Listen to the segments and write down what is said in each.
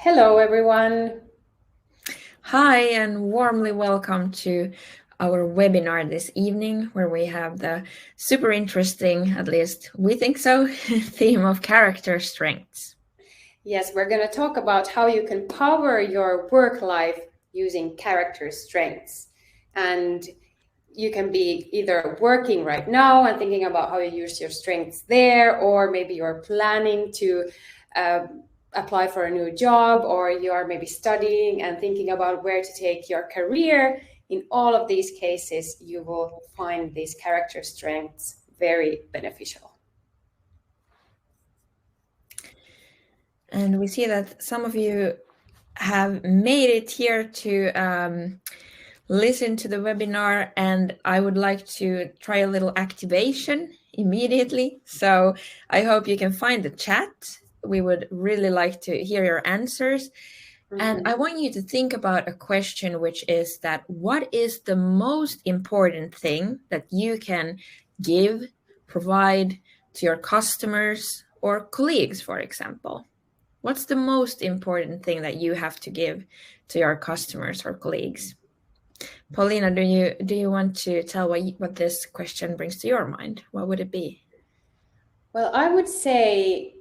Hello, everyone. Hi, and warmly welcome to our webinar this evening, where we have the super interesting, at least we think so, theme of character strengths. Yes, we're going to talk about how you can power your work life using character strengths. And you can be either working right now and thinking about how you use your strengths there, or maybe you're planning to apply for a new job, or you're maybe studying and thinking about where to take your career. In all of these cases, you will find these character strengths very beneficial. And we see that some of you have made it here to listen to the webinar, and I would like to try a little activation immediately. So I hope you can find the chat. We would really like to hear your answers. And I want you to think about a question, which is that what is the most important thing that you can give, provide to your customers or colleagues, for example? What's the most important thing that you have to give to your customers or colleagues? Paulina, do you want to tell what this question brings to your mind? What would it be? Well, I would say,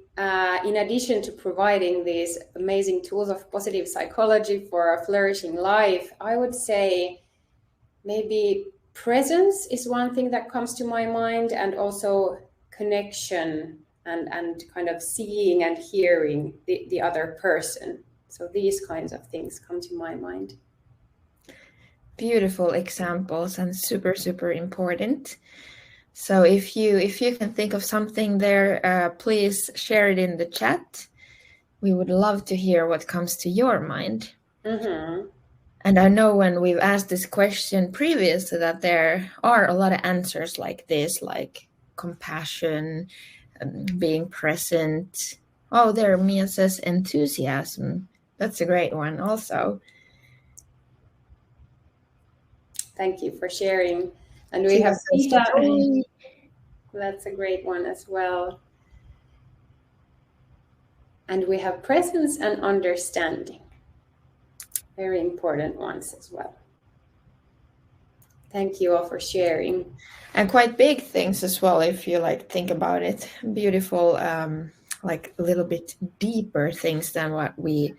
in addition to providing these amazing tools of positive psychology for a flourishing life, I would say maybe presence is one thing that comes to my mind, and also connection and kind of seeing and hearing the other person. So these kinds of things come to my mind. Beautiful examples and super, super important. So if you can think of something there, please share it in the chat. We would love to hear what comes to your mind. And I know when we've asked this question previously that there are a lot of answers like this, like compassion, being present. Oh, there Mia says enthusiasm. That's a great one also. Thank you for sharing. And we have Peter. That's a great one as well. And we have presence and understanding. Very important ones as well. Thank you all for sharing. And quite big things as well, if you think about it. Beautiful, like a little bit deeper things than what we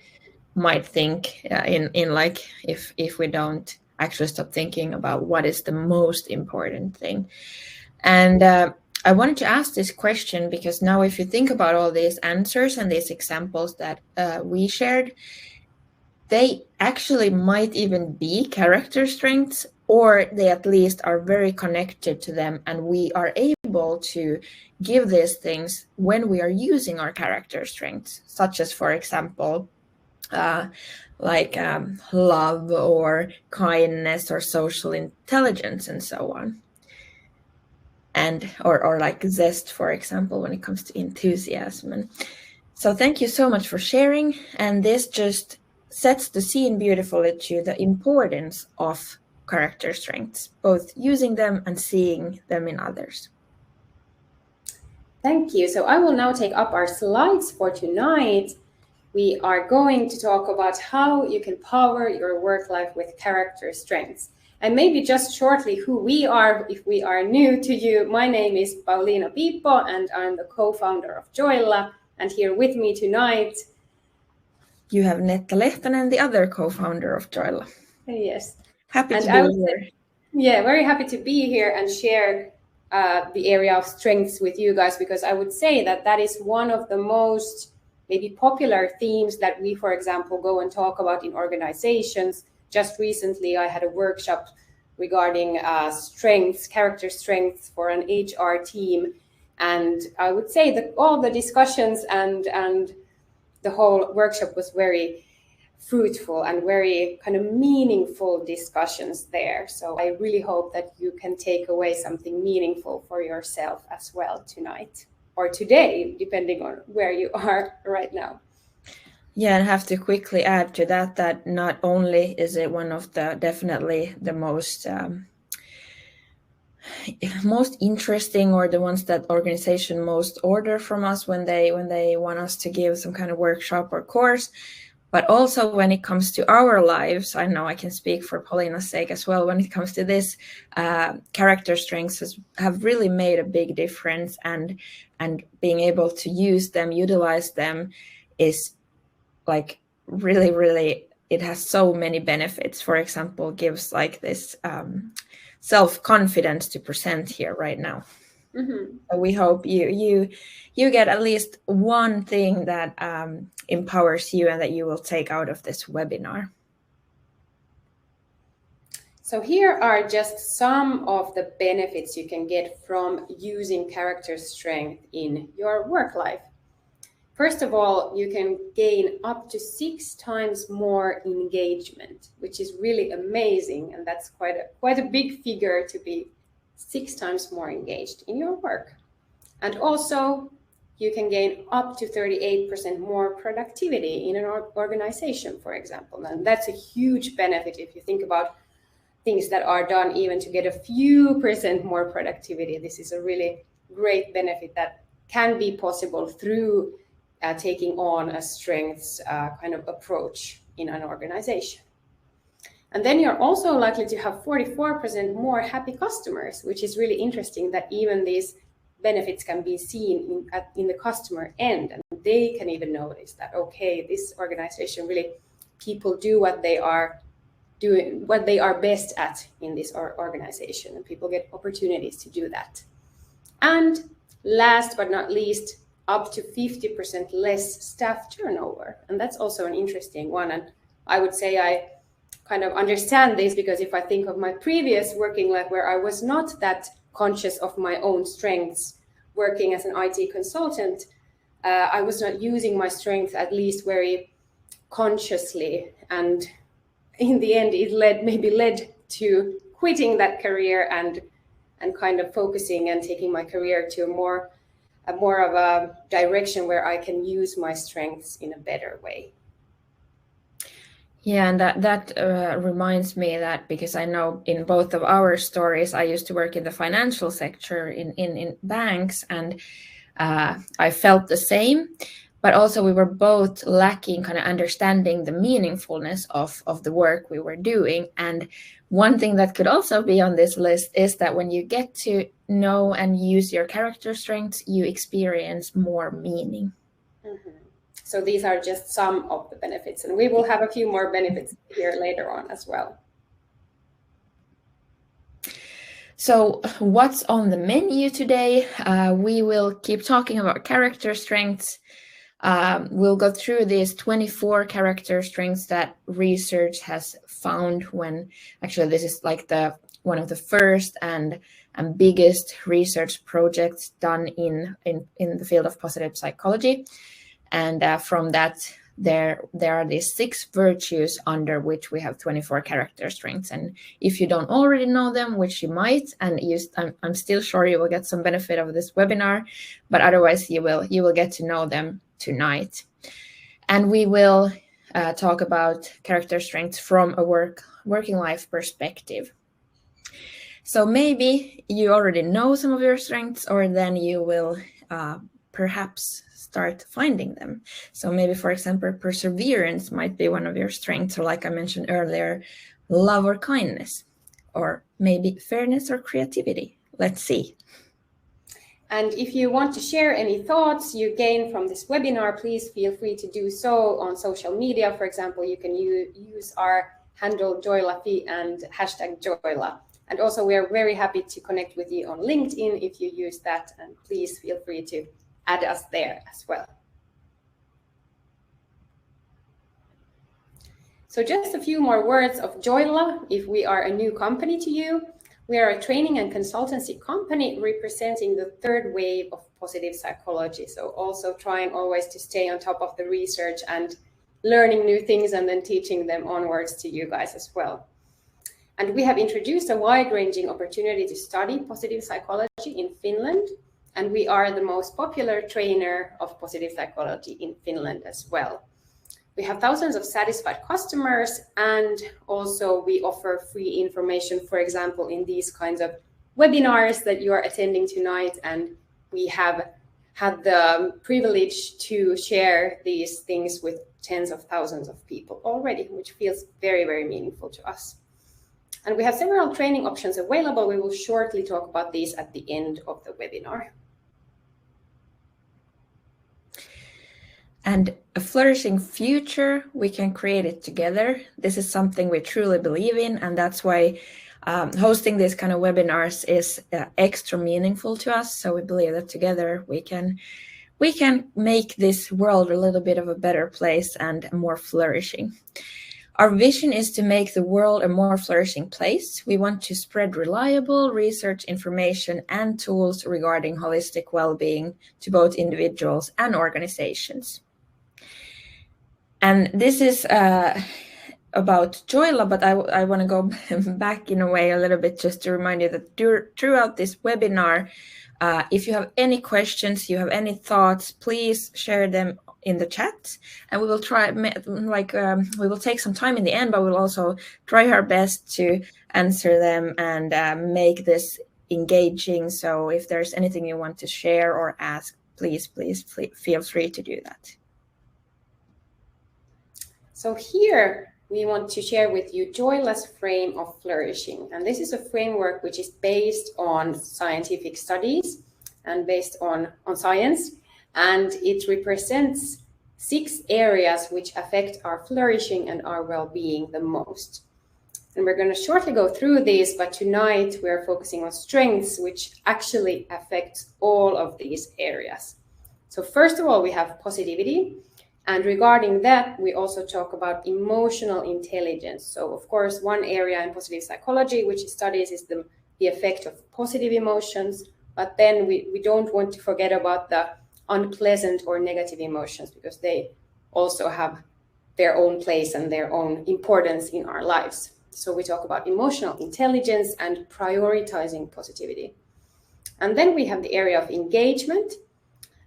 might think in if we don't actually stop thinking about what is the most important thing. And I wanted to ask this question because now if you think about all these answers and these examples that we shared, they actually might even be character strengths, or they at least are very connected to them, and we are able to give these things when we are using our character strengths, such as, for example, love or kindness or social intelligence and so on. And or like zest, for example, when it comes to enthusiasm. And so thank you so much for sharing. And this just sets the scene beautifully to the importance of character strengths, both using them and seeing them in others. Thank you. So I will now take up our slides for tonight. We are going to talk about how you can power your work life with character strengths. And maybe just shortly who we are, if we are new to you. My name is Pauliina Piippo, and I'm the co-founder of Joilla. And here with me tonight, you have Netta Lehtonen, the other co-founder of Joilla. Yes. Happy to be here. Yeah, very happy to be here and share the area of strengths with you guys, because I would say that that is one of the most maybe popular themes that we, for example, go and talk about in organizations. Just recently, I had a workshop regarding strengths, character strengths for an HR team. And I would say that all the discussions and the whole workshop was very fruitful and very kind of meaningful discussions there. So I really hope that you can take away something meaningful for yourself as well tonight, or today, depending on where you are right now. Yeah, and I have to quickly add to that not only is it one of the definitely the most interesting, or the ones that organization most order from us when they want us to give some kind of workshop or course, But also when it comes to our lives, I know I can speak for Paulina's sake as well, when it comes to this, character strengths have really made a big difference, and being able to use them, utilize them, is like really, really, it has so many benefits. For example, gives like this self-confidence to present here right now. Mm-hmm. So we hope you get at least one thing that empowers you and that you will take out of this webinar. So here are just some of the benefits you can get from using character strength in your work life. First of all, you can gain up to 6 times more engagement, which is really amazing, and that's quite a big figure to be 6 times more engaged in your work. And also, you can gain up to 38% more productivity in an organization, for example. And that's a huge benefit if you think about things that are done even to get a few percent more productivity. This is a really great benefit that can be possible through taking on a strengths kind of approach in an organization. And then you're also likely to have 44% more happy customers, which is really interesting that even these benefits can be seen in the customer end, and they can even notice that, okay, this organization really, people do what they are doing, what they are best at in this organization, and people get opportunities to do that. And last but not least, up to 50% less staff turnover. And that's also an interesting one. And I would say I kind of understand this because if I think of my previous working life where I was not that conscious of my own strengths, working as an IT consultant, I was not using my strengths at least very consciously. And in the end, it led to quitting that career and kind of focusing and taking my career to a more of a direction where I can use my strengths in a better way. Yeah, and that reminds me that, because I know in both of our stories, I used to work in the financial sector in banks, and I felt the same. But also we were both lacking kind of understanding the meaningfulness of the work we were doing. And one thing that could also be on this list is that when you get to know and use your character strengths, you experience more meaning. Mm-hmm. So these are just some of the benefits, and we will have a few more benefits here later on as well. So what's on the menu today? We will keep talking about character strengths. We'll go through these 24 character strengths that research has found, when actually this is like one of the first and biggest research projects done in the field of positive psychology. And from that, there are these 6 virtues under which we have 24 character strengths. And if you don't already know them, which you might, and I'm still sure you will get some benefit of this webinar, but otherwise you will get to know them tonight. And we will talk about character strengths from a working life perspective. So maybe you already know some of your strengths, or then you will perhaps start finding them. So maybe, for example, perseverance might be one of your strengths, or like I mentioned earlier, love or kindness, or maybe fairness or creativity. Let's see. And if you want to share any thoughts you gain from this webinar, please feel free to do so on social media. For example, you can use our handle Joylafi and #Joyla. And also, we are very happy to connect with you on LinkedIn if you use that, and please feel free to add us there as well. So just a few more words of Joyla if we are a new company to you. We are a training and consultancy company representing the third wave of positive psychology. So also trying always to stay on top of the research and learning new things and then teaching them onwards to you guys as well. And we have introduced a wide-ranging opportunity to study positive psychology in Finland. And we are the most popular trainer of positive psychology in Finland as well. We have thousands of satisfied customers, and also we offer free information, for example, in these kinds of webinars that you are attending tonight. And we have had the privilege to share these things with tens of thousands of people already, which feels very, very meaningful to us. And we have several training options available. We will shortly talk about these at the end of the webinar. And a flourishing future, we can create it together. This is something we truly believe in, and that's why hosting these kind of webinars is extra meaningful to us. So we believe that together we can make this world a little bit of a better place and more flourishing. Our vision is to make the world a more flourishing place. We want to spread reliable research information and tools regarding holistic well-being to both individuals and organizations. And this is about Joyla, but I want to go back in a way a little bit just to remind you that throughout this webinar, if you have any questions, you have any thoughts, please share them in the chat, and we will try, we will take some time in the end, but we'll also try our best to answer them and make this engaging. So if there's anything you want to share or ask, please feel free to do that. So here we want to share with you Joyla's frame of flourishing. And this is a framework which is based on scientific studies and based on science. And it represents 6 areas which affect our flourishing and our well-being the most. And we're going to shortly go through these, but tonight we're focusing on strengths, which actually affects all of these areas. So first of all, we have positivity. And regarding that, we also talk about emotional intelligence. So of course, one area in positive psychology, which studies is the effect of positive emotions. But then we don't want to forget about the unpleasant or negative emotions, because they also have their own place and their own importance in our lives. So we talk about emotional intelligence and prioritizing positivity. And then we have the area of engagement.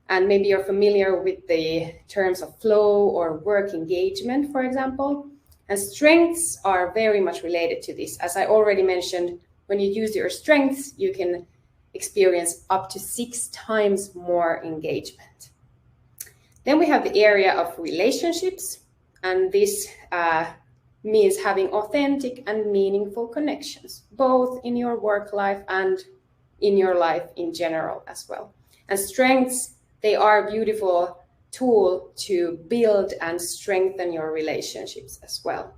And maybe you're familiar with the terms of flow or work engagement, for example. And strengths are very much related to this. As I already mentioned, when you use your strengths, you can experience up to 6 times more engagement. Then we have the area of relationships. And this means having authentic and meaningful connections, both in your work life and in your life in general as well. And strengths, they are a beautiful tool to build and strengthen your relationships as well.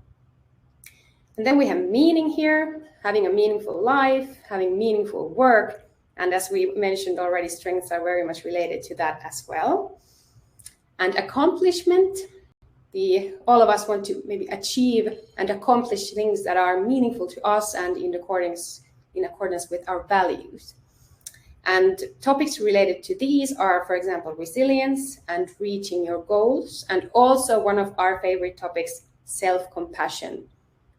And then we have meaning here, having a meaningful life, having meaningful work. And as we mentioned already, strengths are very much related to that as well. And accomplishment, all of us want to maybe achieve and accomplish things that are meaningful to us and in accordance with our values. And topics related to these are, for example, resilience and reaching your goals. And also one of our favorite topics, self-compassion,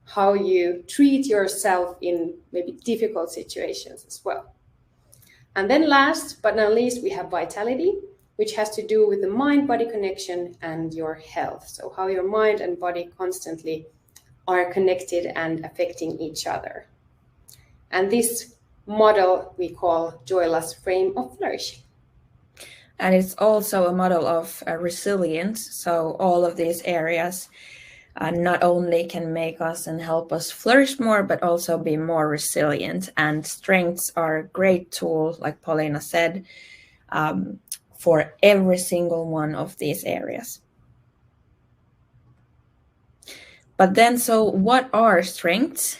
how you treat yourself in maybe difficult situations as well. And then last but not least, we have vitality, which has to do with the mind-body connection and your health. So how your mind and body constantly are connected and affecting each other. And this model we call Joyla's frame of flourishing. And it's also a model of resilience. So all of these areas not only can make us and help us flourish more, but also be more resilient. And strengths are a great tool, like Paulina said, for every single one of these areas. But then, so what are strengths?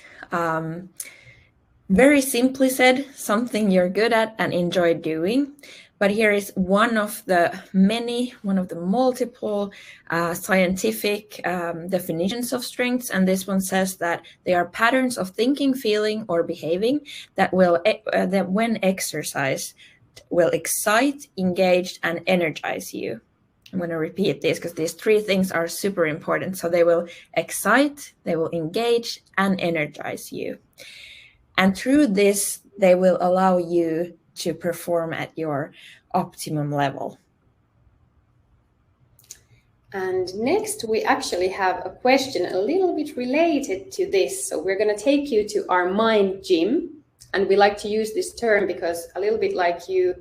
Very simply said, something you're good at and enjoy doing. But here is one of the multiple scientific definitions of strengths. And this one says that they are patterns of thinking, feeling, or behaving that when exercised will excite, engage, and energize you. I'm going to repeat this because these 3 things are super important. So they will excite, they will engage, and energize you. And through this, they will allow you to perform at your optimum level. And next, we actually have a question a little bit related to this. So we're going to take you to our mind gym. And we like to use this term because a little bit like you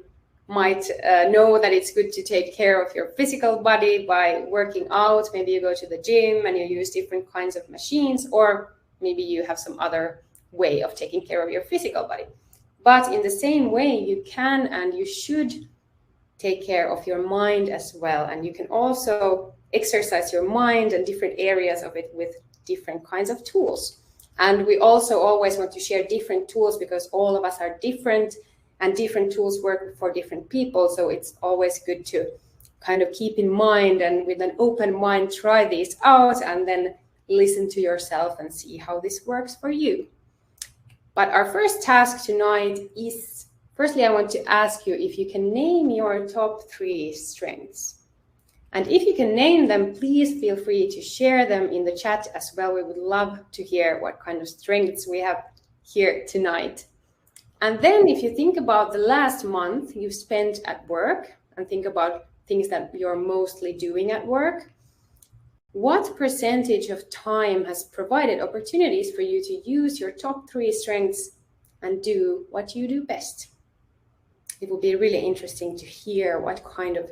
might know that it's good to take care of your physical body by working out. Maybe you go to the gym and you use different kinds of machines, or maybe you have some other way of taking care of your physical body. But in the same way, you can and you should take care of your mind as well. And you can also exercise your mind and different areas of it with different kinds of tools. And we also always want to share different tools because all of us are different and different tools work for different people. So it's always good to kind of keep in mind and with an open mind, try these out and then listen to yourself and see how this works for you. But our first task tonight is, firstly, I want to ask you if you can name your top 3 strengths. And if you can name them, please feel free to share them in the chat as well. We would love to hear what kind of strengths we have here tonight. And then if you think about the last month you've spent at work and think about things that you're mostly doing at work, what percentage of time has provided opportunities for you to use your top 3 strengths and do what you do best? It will be really interesting to hear what kind of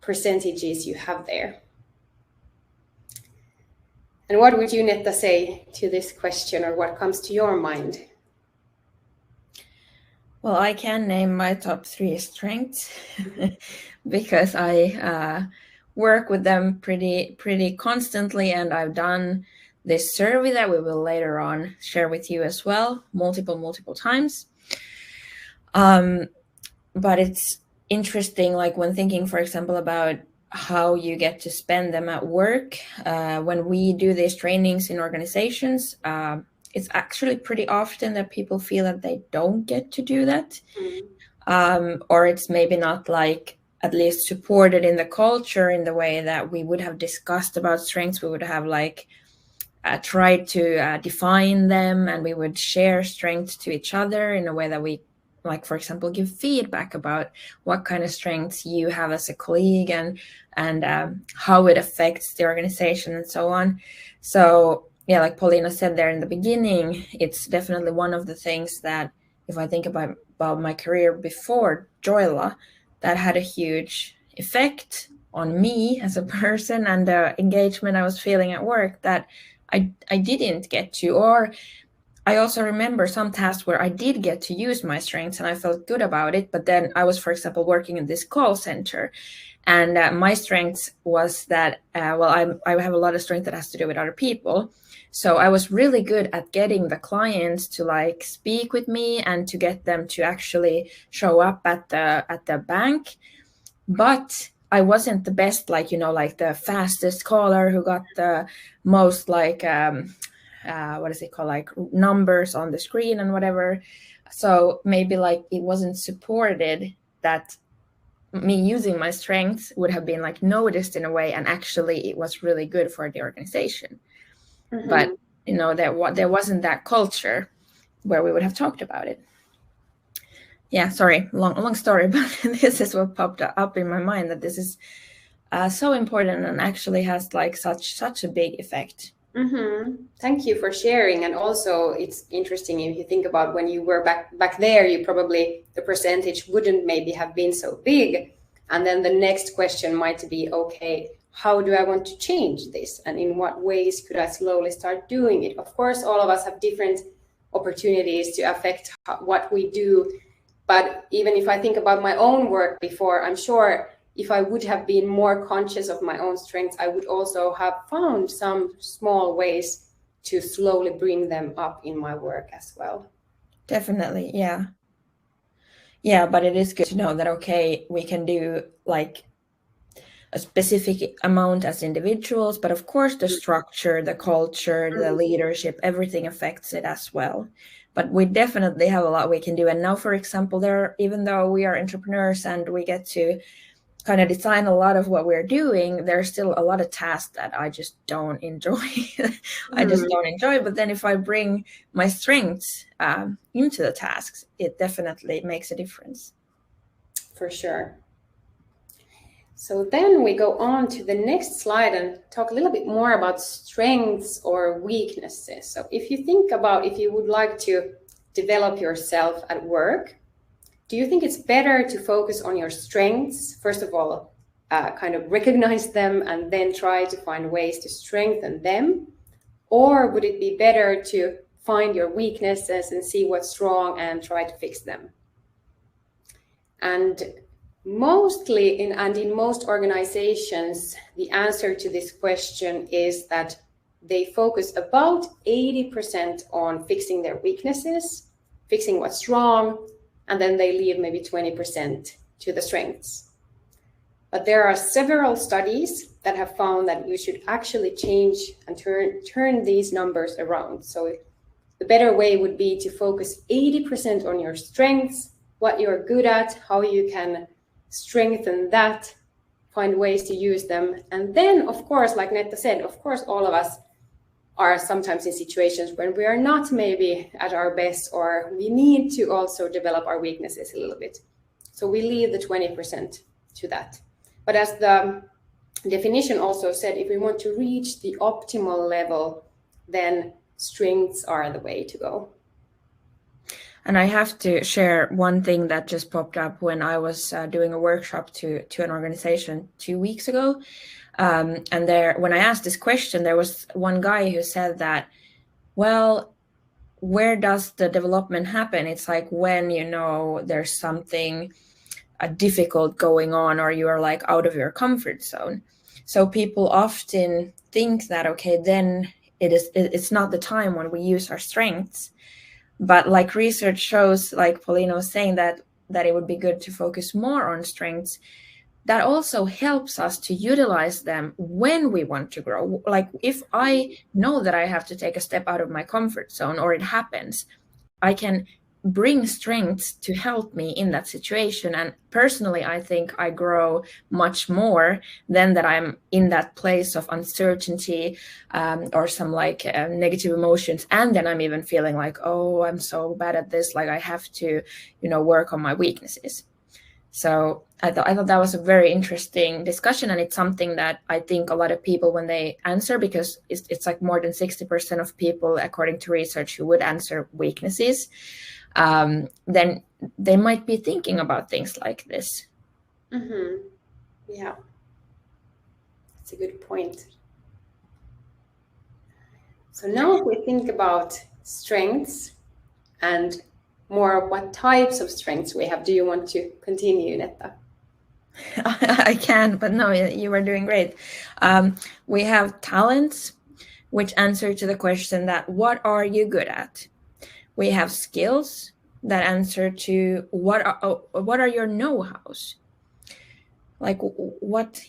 percentages you have there. And what would you, Netta, say to this question, or what comes to your mind? Well, I can name my top 3 strengths because I work with them pretty constantly, and I've done this survey that we will later on share with you as well, multiple times. But it's interesting, like when thinking, for example, about how you get to spend them at work. When we do these trainings in organizations, it's actually pretty often that people feel that they don't get to do that. Or it's maybe not like at least supported in the culture in the way that we would have discussed about strengths. We would have like tried to define them, and we would share strengths to each other in a way that we, like, for example, give feedback about what kind of strengths you have as a colleague and how it affects the organization and so on. So yeah, like Paulina said there in the beginning, it's definitely one of the things that, if I think about my career before Joilla, that had a huge effect on me as a person and the engagement I was feeling at work that I didn't get to. Or I also remember some tasks where I did get to use my strengths and I felt good about it. But then I was, for example, working in this call center, and my strengths was that, I have a lot of strength that has to do with other people. So I was really good at getting the clients to like speak with me and to get them to actually show up at the bank. But I wasn't the best, like the fastest caller who got the most like what is it called, like numbers on the screen and whatever. So maybe like it wasn't supported that me using my strengths would have been like noticed in a way, and actually it was really good for the organization. But there wasn't that culture where we would have talked about it. Yeah, sorry, long story, but this is what popped up in my mind, that this is so important and actually has like such a big effect. Thank you for sharing. And also it's interesting, if you think about when you were back there, you probably, the percentage wouldn't maybe have been so big. And then the next question might be, okay, how do I want to change this? And in what ways could I slowly start doing it? Of course, all of us have different opportunities to affect what we do. But even if I think about my own work before, I'm sure if I would have been more conscious of my own strengths, I would also have found some small ways to slowly bring them up in my work as well. Definitely, yeah. Yeah, but it is good to know that, okay, we can do like a specific amount as individuals, but of course the structure, the culture, the leadership, everything affects it as well. But we definitely have a lot we can do. And now, for example, even though we are entrepreneurs and we get to kind of design a lot of what we're doing, there's still a lot of tasks that I just don't enjoy. I just don't enjoy. But then if I bring my strengths into the tasks, it definitely makes a difference. For sure. So then we go on to the next slide and talk a little bit more about strengths or weaknesses. So if you think about, if you would like to develop yourself at work, do you think it's better to focus on your strengths? First of all, kind of recognize them and then try to find ways to strengthen them? Or would it be better to find your weaknesses and see what's wrong and try to fix them? And mostly in most organizations, the answer to this question is that they focus about 80% on fixing their weaknesses, fixing what's wrong, and then they leave maybe 20% to the strengths. But there are several studies that have found that you should actually change and turn these numbers around. So the better way would be to focus 80% on your strengths, what you're good at, how you can strengthen that, find ways to use them. And then, of course, like Netta said, of course, all of us are sometimes in situations when we are not maybe at our best, or we need to also develop our weaknesses a little bit. So we leave the 20% to that. But as the definition also said, if we want to reach the optimal level, then strengths are the way to go. And I have to share one thing that just popped up when I was doing a workshop to an organization 2 weeks ago. And there, when I asked this question, there was one guy who said that, well, where does the development happen? It's like when, there's something difficult going on, or you are like out of your comfort zone. So people often think that, okay, then it's not the time when we use our strengths. But like research shows, like Paulina was saying, that it would be good to focus more on strengths. That also helps us to utilize them when we want to grow. Like if I know that I have to take a step out of my comfort zone, or it happens, I can bring strengths to help me in that situation. And personally, I think I grow much more than that I'm in that place of uncertainty or some negative emotions. And then I'm even feeling like, oh, I'm so bad at this. Like I have to, work on my weaknesses. So I thought that was a very interesting discussion. And it's something that I think a lot of people, when they answer, because it's like more than 60% of people, according to research, who would answer weaknesses, then they might be thinking about things like this. Mm-hmm. Yeah, that's a good point. So now if we think about strengths and more of what types of strengths we have, do you want to continue, Netta? I can, but no, you were doing great. We have talents, which answer to the question that what are you good at? We have skills that answer to what are your know-hows? Like what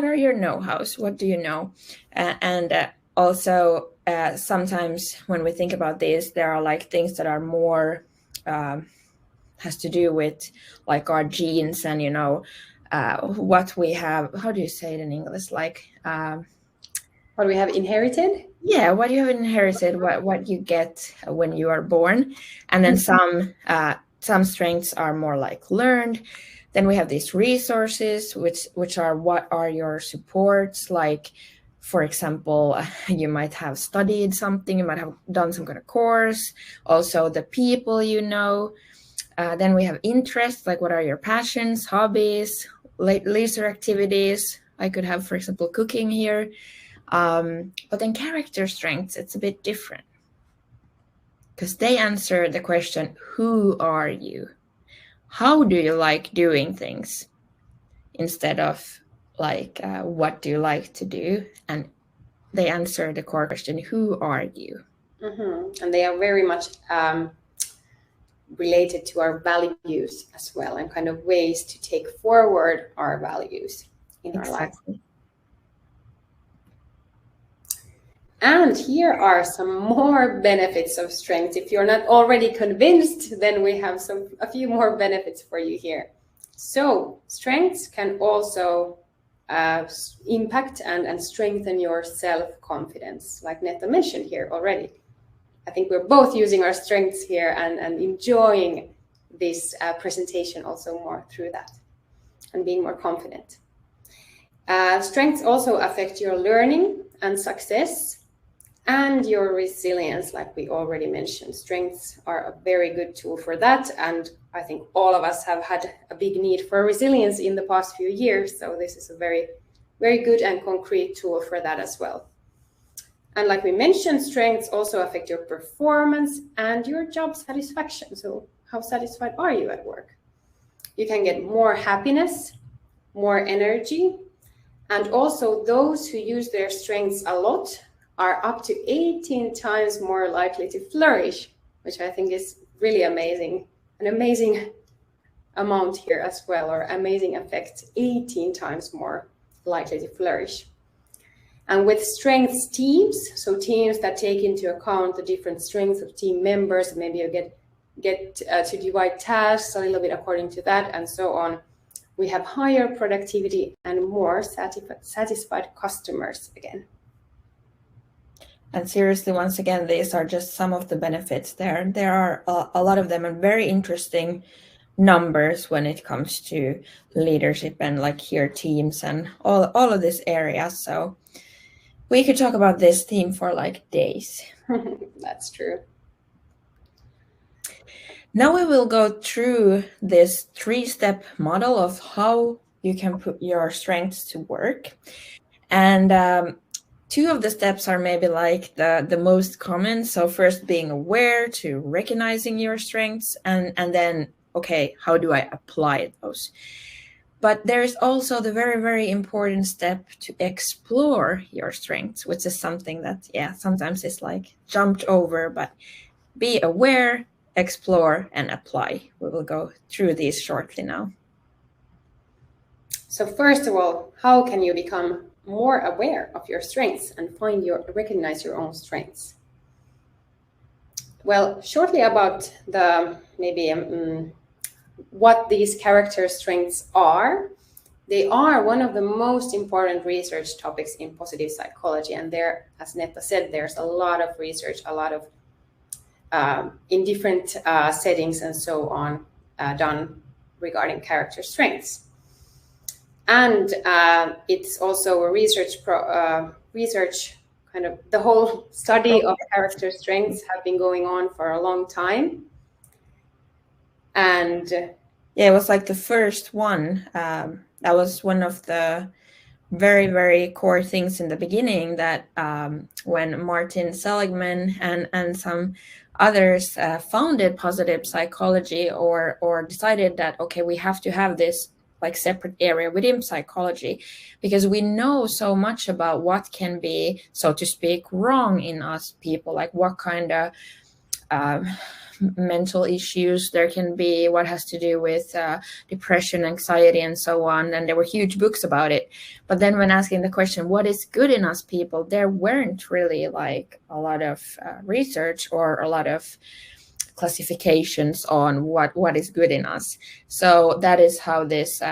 are your know-hows? What do you know? And also sometimes when we think about this, there are like things that are more has to do with like our genes and what we have. How do you say it in English? Like what we have inherited? Yeah, what you have inherited, what you get when you are born. And then some strengths are more like learned. Then we have these resources, which are what are your supports. Like, for example, you might have studied something, you might have done some kind of course. Also the people you know. Then we have interests, like what are your passions, hobbies, leisure activities. I could have, for example, cooking here. But then character strengths, it's a bit different, because they answer the question, who are you? How do you like doing things? Instead of like, what do you like to do? And they answer the core question, who are you? Mm-hmm. And they are very much related to our values as well, and kind of ways to take forward our values in our life. And here are some more benefits of strength. If you're not already convinced, then we have a few more benefits for you here. So strengths can also impact and strengthen your self-confidence, like Netta mentioned here already. I think we're both using our strengths here and enjoying this presentation also more through that and being more confident. Strengths also affect your learning and success. and your resilience, like we already mentioned. Strengths are a very good tool for that, and I think all of us have had a big need for resilience in the past few years, so this is a very, very good and concrete tool for that as well. And like we mentioned, strengths also affect your performance and your job satisfaction. So how satisfied are you at work? You can get more happiness, more energy, and also those who use their strengths a lot are up to 18 times more likely to flourish, which I think is really amazing. An amazing amount here as well, or amazing effect, 18 times more likely to flourish. And with strengths teams, so teams that take into account the different strengths of team members, maybe you get to divide tasks a little bit according to that and so on, we have higher productivity and more satisfied customers again. And seriously, once again, these are just some of the benefits there. There are a lot of them and very interesting numbers when it comes to leadership and like here teams and all of this area. So we could talk about this theme for like days. That's true. Now we will go through this 3-step model of how you can put your strengths to work. And 2 of the steps are maybe like the most common. So first being aware to recognizing your strengths and then, okay, how do I apply those? But there is also the very, very important step to explore your strengths, which is something that, sometimes is like jumped over, but be aware, explore, and apply. We will go through these shortly now. So first of all, how can you become more aware of your strengths and recognize your own strengths? Well, shortly about the maybe what these character strengths are. They are one of the most important research topics in positive psychology, and there, as Netta said, there's a lot of research, a lot of in different settings and so on done regarding character strengths. And it's also a research kind of the whole study of character strengths have been going on for a long time. And it was like the first one. That was one of the very, very core things in the beginning that when Martin Seligman and some others founded positive psychology or decided that, okay, we have to have this like separate area within psychology because we know so much about what can be, so to speak, wrong in us people, like what kind of mental issues there can be, what has to do with depression, anxiety, and so on. And there were huge books about it. But then when asking the question, what is good in us people, there weren't really like a lot of research or a lot of classifications on what is good in us. So that is how this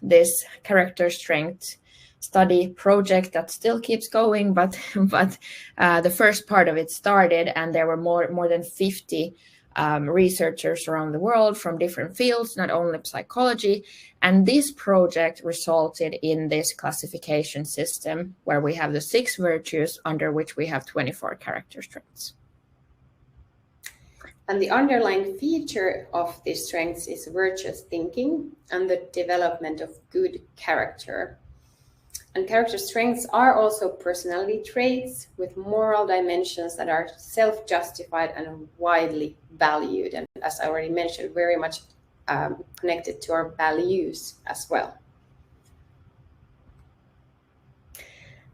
this character strength study project that still keeps going, but the first part of it started, and there were more than 50 researchers around the world from different fields, not only psychology. And this project resulted in this classification system where we have the 6 virtues under which we have 24 character strengths. And the underlying feature of these strengths is virtuous thinking and the development of good character. And character strengths are also personality traits with moral dimensions that are self-justified and widely valued. And as I already mentioned, very much connected to our values as well.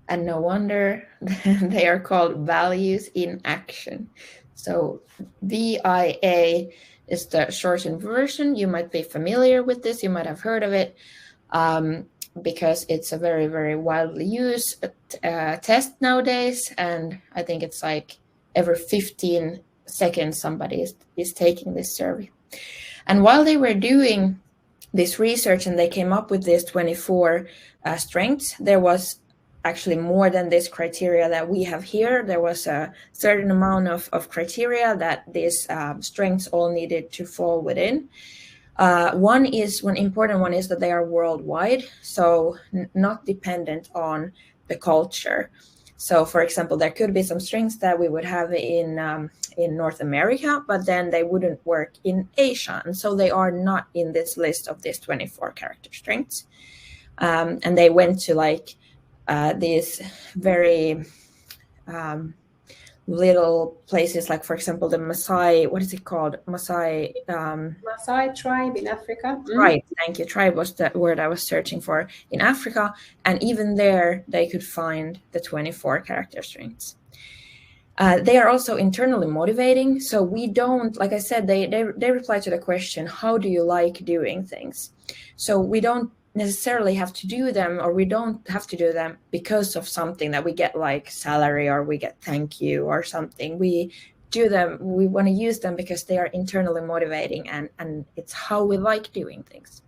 And no wonder they are called values in action. So VIA is the shortened version. You might be familiar with this. You might have heard of it. Because it's a very, very widely used test nowadays. And I think it's like every 15 seconds somebody is taking this survey. And while they were doing this research and they came up with this 24 strengths, there was actually more than this criteria that we have here. There was a certain amount of criteria that these strengths all needed to fall within. One important one is that they are worldwide, so not dependent on the culture. So, for example, there could be some strengths that we would have in North America, but then they wouldn't work in Asia. And so they are not in this list of these 24 character strengths. And they went to like these very little places, like, for example, the Maasai, what is it called? Maasai tribe in Africa. Tribe, thank you. Tribe was the word I was searching for in Africa. And even there, they could find the 24 character strengths. They are also internally motivating. So we don't, like I said, they reply to the question, how do you like doing things? So we don't necessarily have to do them, or we don't have to do them because of something that we get, like salary, or we get thank you or something. We do them, we want to use them because they are internally motivating, and it's how we like doing things.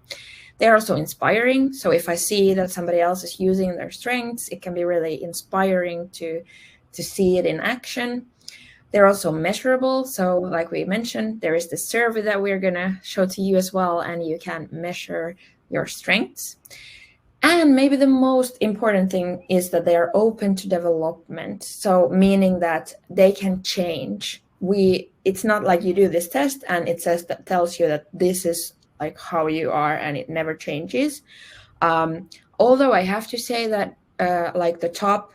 They're also inspiring. So if I see that somebody else is using their strengths, it can be really inspiring to see it in action. They're also measurable. So like we mentioned, there is the survey that we're going to show to you as well, and you can measure your strengths. And maybe the most important thing is that they are open to development. So meaning that they can change. It's not like you do this test and it tells you that this is like how you are and it never changes. Although I have to say that like the top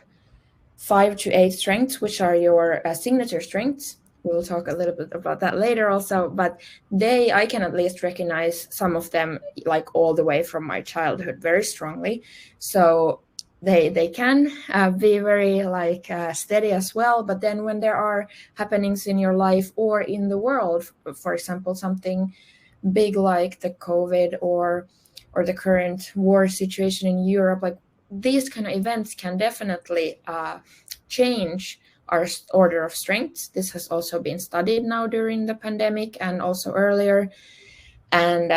5 to 8 strengths, which are your signature strengths, we'll talk a little bit about that later also, but I can at least recognize some of them like all the way from my childhood very strongly. So they can be very like steady as well. But then when there are happenings in your life or in the world, for example, something big like the COVID or the current war situation in Europe, like these kind of events can definitely change our order of strengths. This has also been studied now during the pandemic and also earlier. And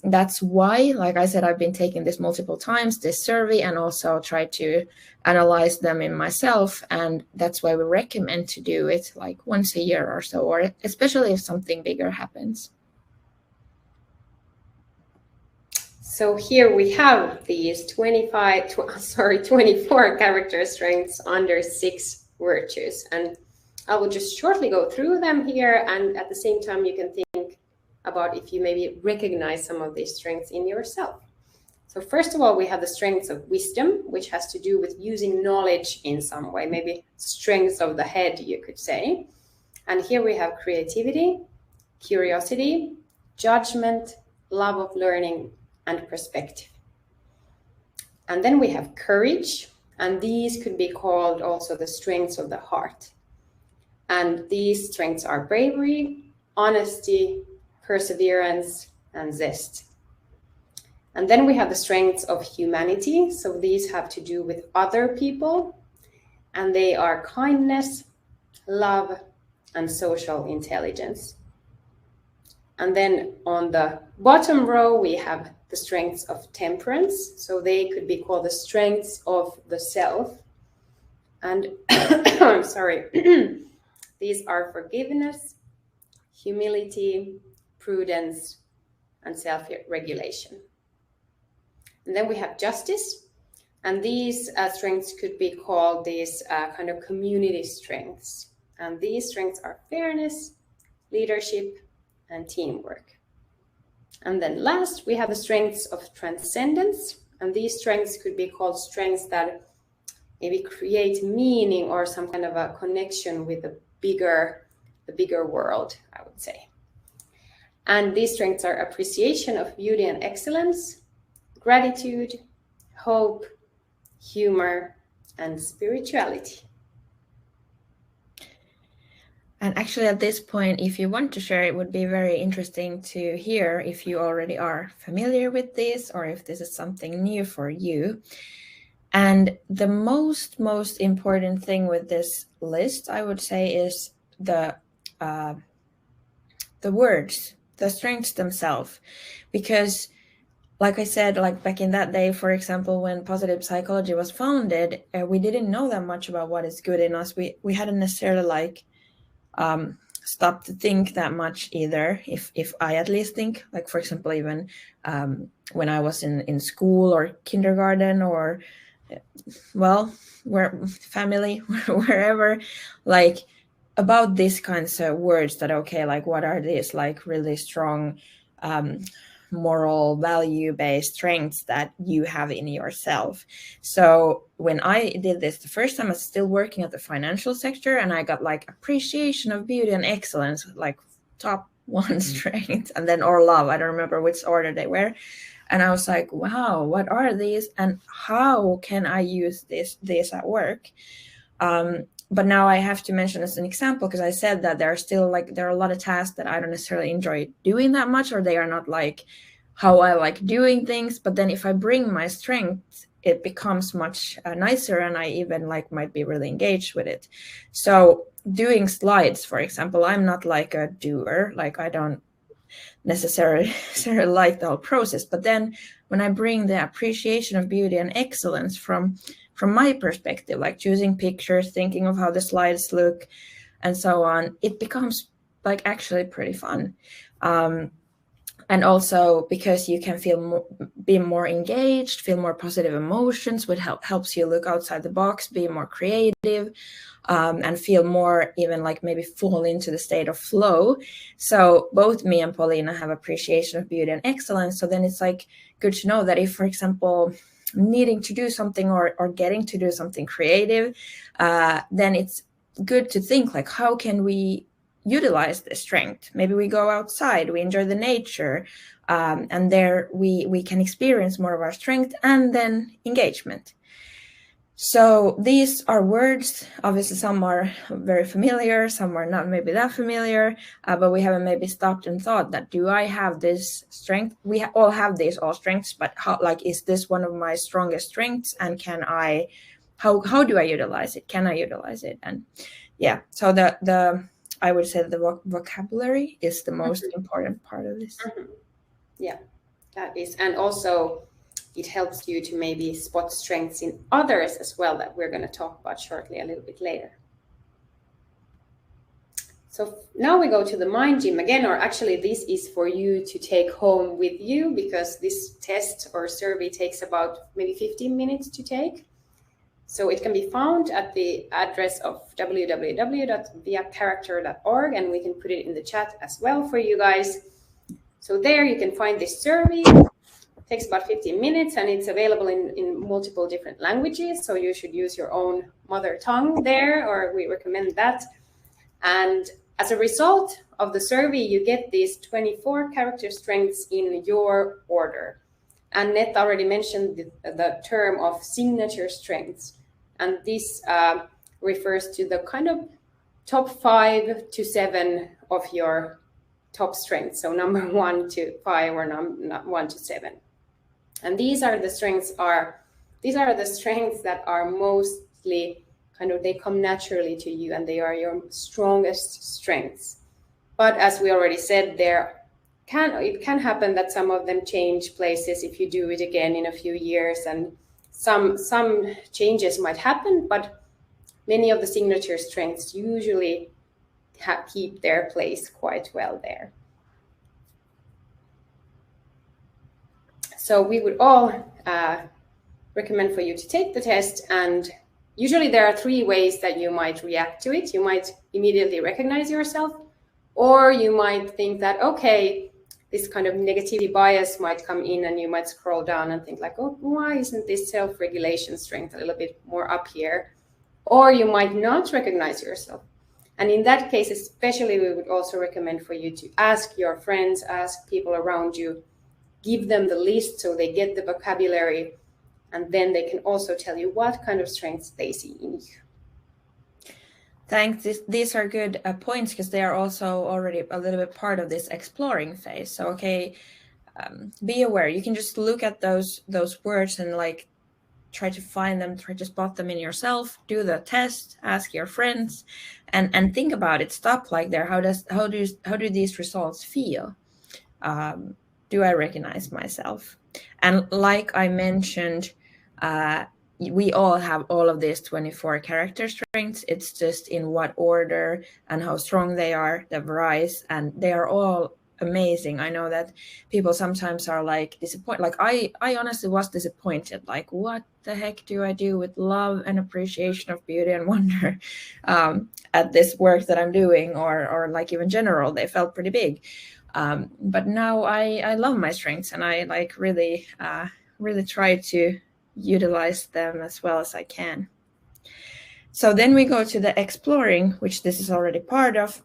that's why, like I said, I've been taking this multiple times, this survey, and also try to analyze them in myself. And that's why we recommend to do it like once a year or so, or especially if something bigger happens. So here we have these 24 character strengths under 6 virtues. And I will just shortly go through them here. And at the same time, you can think about if you maybe recognize some of these strengths in yourself. So first of all, we have the strengths of wisdom, which has to do with using knowledge in some way, maybe strengths of the head, you could say. And here we have creativity, curiosity, judgment, love of learning, and perspective. And then we have courage, and these could be called also the strengths of the heart. And these strengths are bravery, honesty, perseverance, and zest. And then we have the strengths of humanity. So these have to do with other people, and they are kindness, love, and social intelligence. And then on the bottom row, we have the strengths of temperance. So they could be called the strengths of the self. And I'm sorry, these are forgiveness, humility, prudence, and self-regulation. And then we have justice. And these strengths could be called these kind of community strengths. And these strengths are fairness, leadership, and teamwork. And then last, we have the strengths of transcendence. And these strengths could be called strengths that maybe create meaning or some kind of a connection with the bigger world, I would say. And these strengths are appreciation of beauty and excellence, gratitude, hope, humor, and spirituality. And actually at this point, if you want to share, it would be very interesting to hear if you already are familiar with this or if this is something new for you. And the most important thing with this list, I would say, is the words, the strengths themselves. Because like I said, like back in that day, for example, when positive psychology was founded, we didn't know that much about what is good in us. We hadn't necessarily like stop to think that much either, if I at least think, like for example, even when I was in school or kindergarten or well, where family, wherever, like about these kinds of words that, okay, like what are these like really strong moral value-based strengths that you have in yourself. So when I did this the first time, I was still working at the financial sector, and I got like appreciation of beauty and excellence, like top one strength, and then or love, I don't remember which order they were. And I was like, wow, what are these and how can I use this at work? But now I have to mention as an example, because I said that there are a lot of tasks that I don't necessarily enjoy doing that much, or they are not like how I like doing things. But then if I bring my strength, it becomes much nicer, and I even like might be really engaged with it. So doing slides, for example, I'm not like a doer, like I don't necessarily like the whole process. But then when I bring the appreciation of beauty and excellence from my perspective, like choosing pictures, thinking of how the slides look and so on, it becomes like actually pretty fun. And also because you can be more engaged, feel more positive emotions, which helps you look outside the box, be more creative, and feel more even like maybe fall into the state of flow. So both me and Paulina have appreciation of beauty and excellence. So then it's like good to know that if, for example, needing to do something or getting to do something creative, then it's good to think like, how can we utilize the strength? Maybe we go outside, we enjoy the nature, and there we can experience more of our strength and then engagement. So these are words. Obviously, some are very familiar, some are not maybe that familiar, but we haven't maybe stopped and thought that, do I have this strength? We all have these all strengths, but how, like, is this one of my strongest strengths? And can I, how do I utilize it? Can I utilize it? And yeah, so the I would say the vocabulary is the most important part of this. Yeah, that is. And also it helps you to maybe spot strengths in others as well, that we're going to talk about shortly a little bit later. So now we go to the mind gym again, or actually this is for you to take home with you, because this test or survey takes about maybe 15 minutes to take. So it can be found at the address of www.viacharacter.org, and we can put it in the chat as well for you guys. So there you can find this survey. It takes about 15 minutes, and it's available in multiple different languages. So you should use your own mother tongue there, or we recommend that. And as a result of the survey, you get these 24 character strengths in your order. And Nette already mentioned the term of signature strengths. And this refers to the kind of top 5 to 7 of your top strengths. So number 1 to 5 or 1 to 7. And these are the strengths that are mostly kind of, they come naturally to you, and they are your strongest strengths. But as we already said, it can happen that some of them change places if you do it again in a few years, and some changes might happen, but many of the signature strengths usually keep their place quite well there. So we would all recommend for you to take the test, and usually there are 3 ways that you might react to it. You might immediately recognize yourself, or you might think that, okay, this kind of negativity bias might come in, and you might scroll down and think like, oh, why isn't this self-regulation strength a little bit more up here? Or you might not recognize yourself. And in that case, especially, we would also recommend for you to ask your friends, ask people around you, give them the list so they get the vocabulary, and then they can also tell you what kind of strengths they see in you. Thanks. These are good points, because they are also already a little bit part of this exploring phase. So, okay, be aware. You can just look at those words and like try to find them, try to spot them in yourself, do the test, ask your friends, and think about it. Stop like there. How do these results feel? Do I recognize myself? And like I mentioned, we all have all of these 24 character strengths. It's just in what order and how strong they are that varies, and they are all amazing. I know that people sometimes are like disappointed. Like I honestly was disappointed. Like, what the heck do I do with love and appreciation of beauty and wonder at this work that I'm doing, or like even general, they felt pretty big. But now I love my strengths, and I like really try to utilize them as well as I can. So then we go to the exploring, which this is already part of.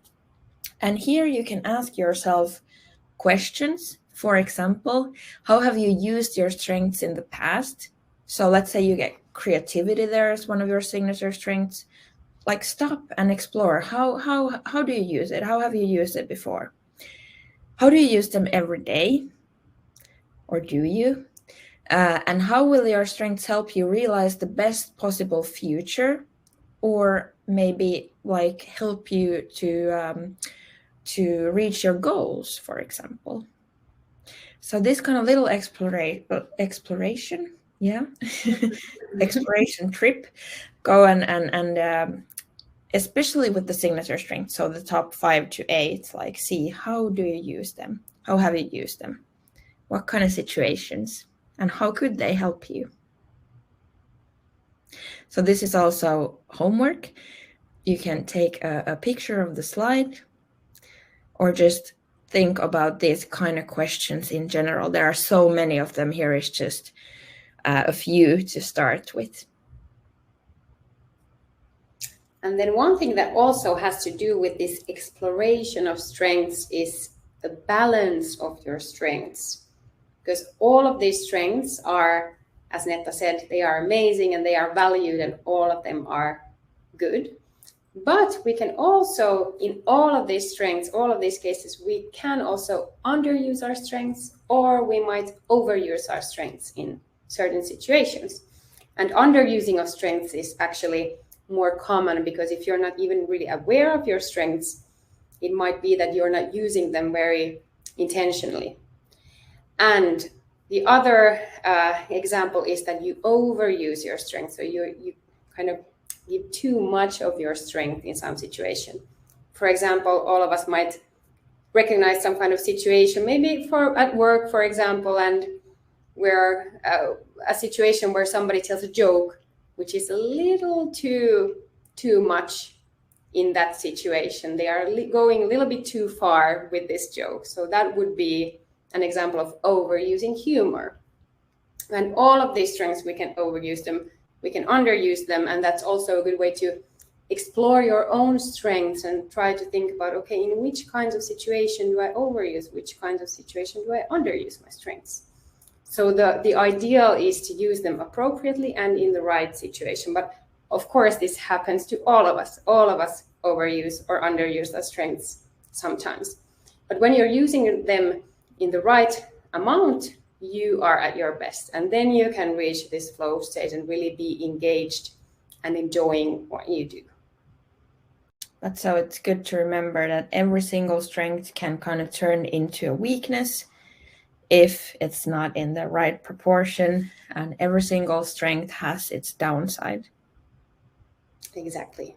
And here you can ask yourself questions. For example, how have you used your strengths in the past? So let's say you get creativity there as one of your signature strengths. Like, stop and explore. How do you use it? How have you used it before? How do you use them every day? Or do you? And how will your strengths help you realize the best possible future, or maybe like help you to reach your goals, for example? So this kind of little exploration, yeah, exploration trip, go and especially with the signature strength, so the top 5 to 8, like, see, how do you use them? How have you used them? What kind of situations? And how could they help you? So this is also homework. You can take a picture of the slide, or just think about these kind of questions in general. There are so many of them. Here is just a few to start with. And then one thing that also has to do with this exploration of strengths is the balance of your strengths. Because all of these strengths are, as Netta said, they are amazing and they are valued, and all of them are good. But we can also, in all of these strengths, all of these cases, we can also underuse our strengths, or we might overuse our strengths in certain situations. And underusing of strengths is actually more common, because if you're not even really aware of your strengths, it might be that you're not using them very intentionally. And the other example is that you overuse your strength. So you kind of give too much of your strength in some situation. For example, all of us might recognize some kind of situation, maybe at work, for example, and where a situation where somebody tells a joke, which is a little too much in that situation. They are going a little bit too far with this joke. So that would be an example of overusing humor. And all of these strengths, we can overuse them, we can underuse them, and that's also a good way to explore your own strengths and try to think about, okay, in which kinds of situation do I overuse, which kinds of situation do I underuse my strengths? So the ideal is to use them appropriately and in the right situation. But of course, this happens to all of us. All of us overuse or underuse our strengths sometimes. But when you're using them in the right amount, you are at your best. And then you can reach this flow state and really be engaged and enjoying what you do. But so it's good to remember that every single strength can kind of turn into a weakness if it's not in the right proportion, and every single strength has its downside. Exactly.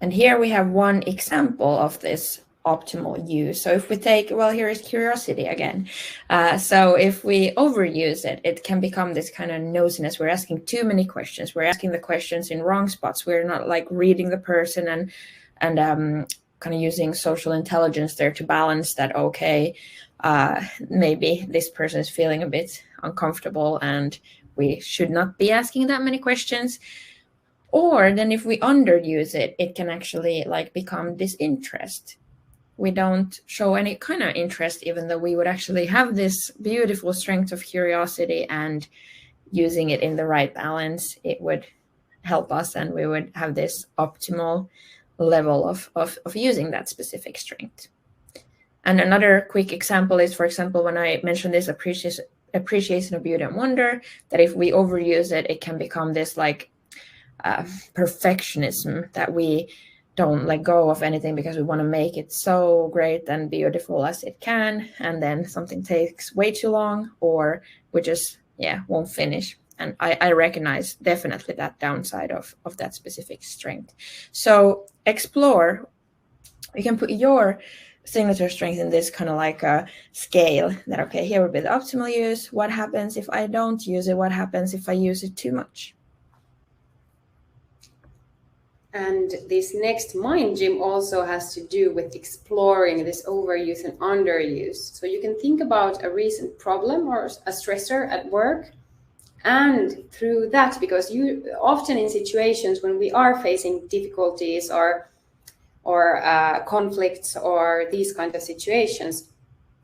And here we have one example of this optimal use. So if we take, well, here is curiosity again. So if we overuse it, it can become this kind of nosiness. We're asking too many questions. We're asking the questions in wrong spots. We're not like reading the person and kind of using social intelligence there to balance that. Okay, maybe this person is feeling a bit uncomfortable and we should not be asking that many questions. Or then if we underuse it, it can actually like become disinterest. We don't show any kind of interest, even though we would actually have this beautiful strength of curiosity, and using it in the right balance, it would help us, and we would have this optimal level of using that specific strength. And another quick example is, for example, when I mentioned this appreciation of beauty and wonder, that if we overuse it, it can become this like perfectionism, that we don't let go of anything because we want to make it so great and beautiful as it can, and then something takes way too long, or we just won't finish. And I recognize definitely that downside of that specific strength. So explore You can put your signature strength in this kind of like a scale that, okay, here would be the optimal use. What happens if I don't use it? What happens if I use it too much? And this next mind gym also has to do with exploring this overuse and underuse. So you can think about a recent problem or a stressor at work. And through that, because you often in situations when we are facing difficulties or conflicts or these kind of situations,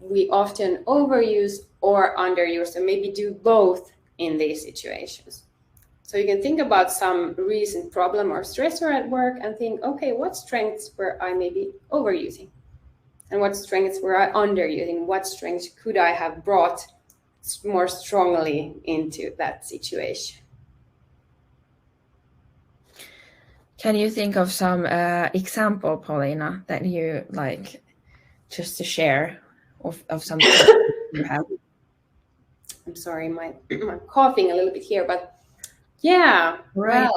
we often overuse or underuse, and maybe do both in these situations. So you can think about some recent problem or stressor at work and think, okay, what strengths were I maybe overusing? And what strengths were I underusing? What strengths could I have brought more strongly into that situation? Can you think of some example, Paulina, that you like just to share of something you have? I'm sorry, I'm coughing a little bit here, but yeah, Right.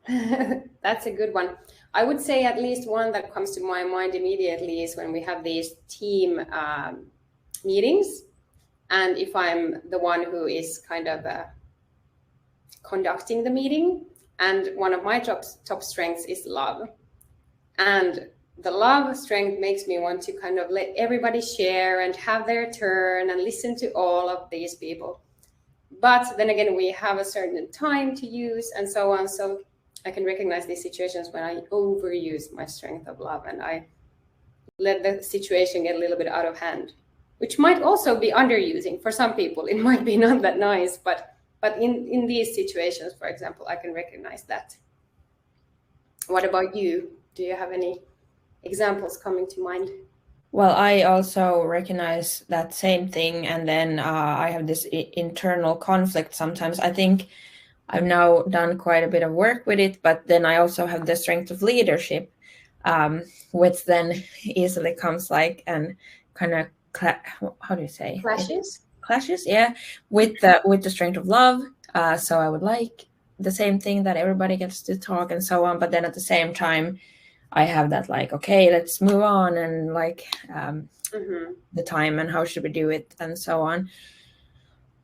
well, that's a good one. I would say at least one that comes to my mind immediately is when we have these team meetings, and if I'm the one who is kind of conducting the meeting, and one of my top strengths is love, and the love strength makes me want to kind of let everybody share and have their turn and listen to all of these people. But then again, we have a certain time to use and so on. So I can recognize these situations when I overuse my strength of love and I let the situation get a little bit out of hand, which might also be underusing for some people. It might be not that nice, but in these situations, for example, I can recognize that. What about you? Do you have any examples coming to mind? Well, I also recognize that same thing, and then I have this internal conflict sometimes. I think I've now done quite a bit of work with it, but then I also have the strength of leadership, which then easily comes like and kind of how do you say clashes, yeah, with the strength of love. So I would like the same thing, that everybody gets to talk and so on, but then at the same time I have that like, okay, let's move on, and like the time and how should we do it and so on.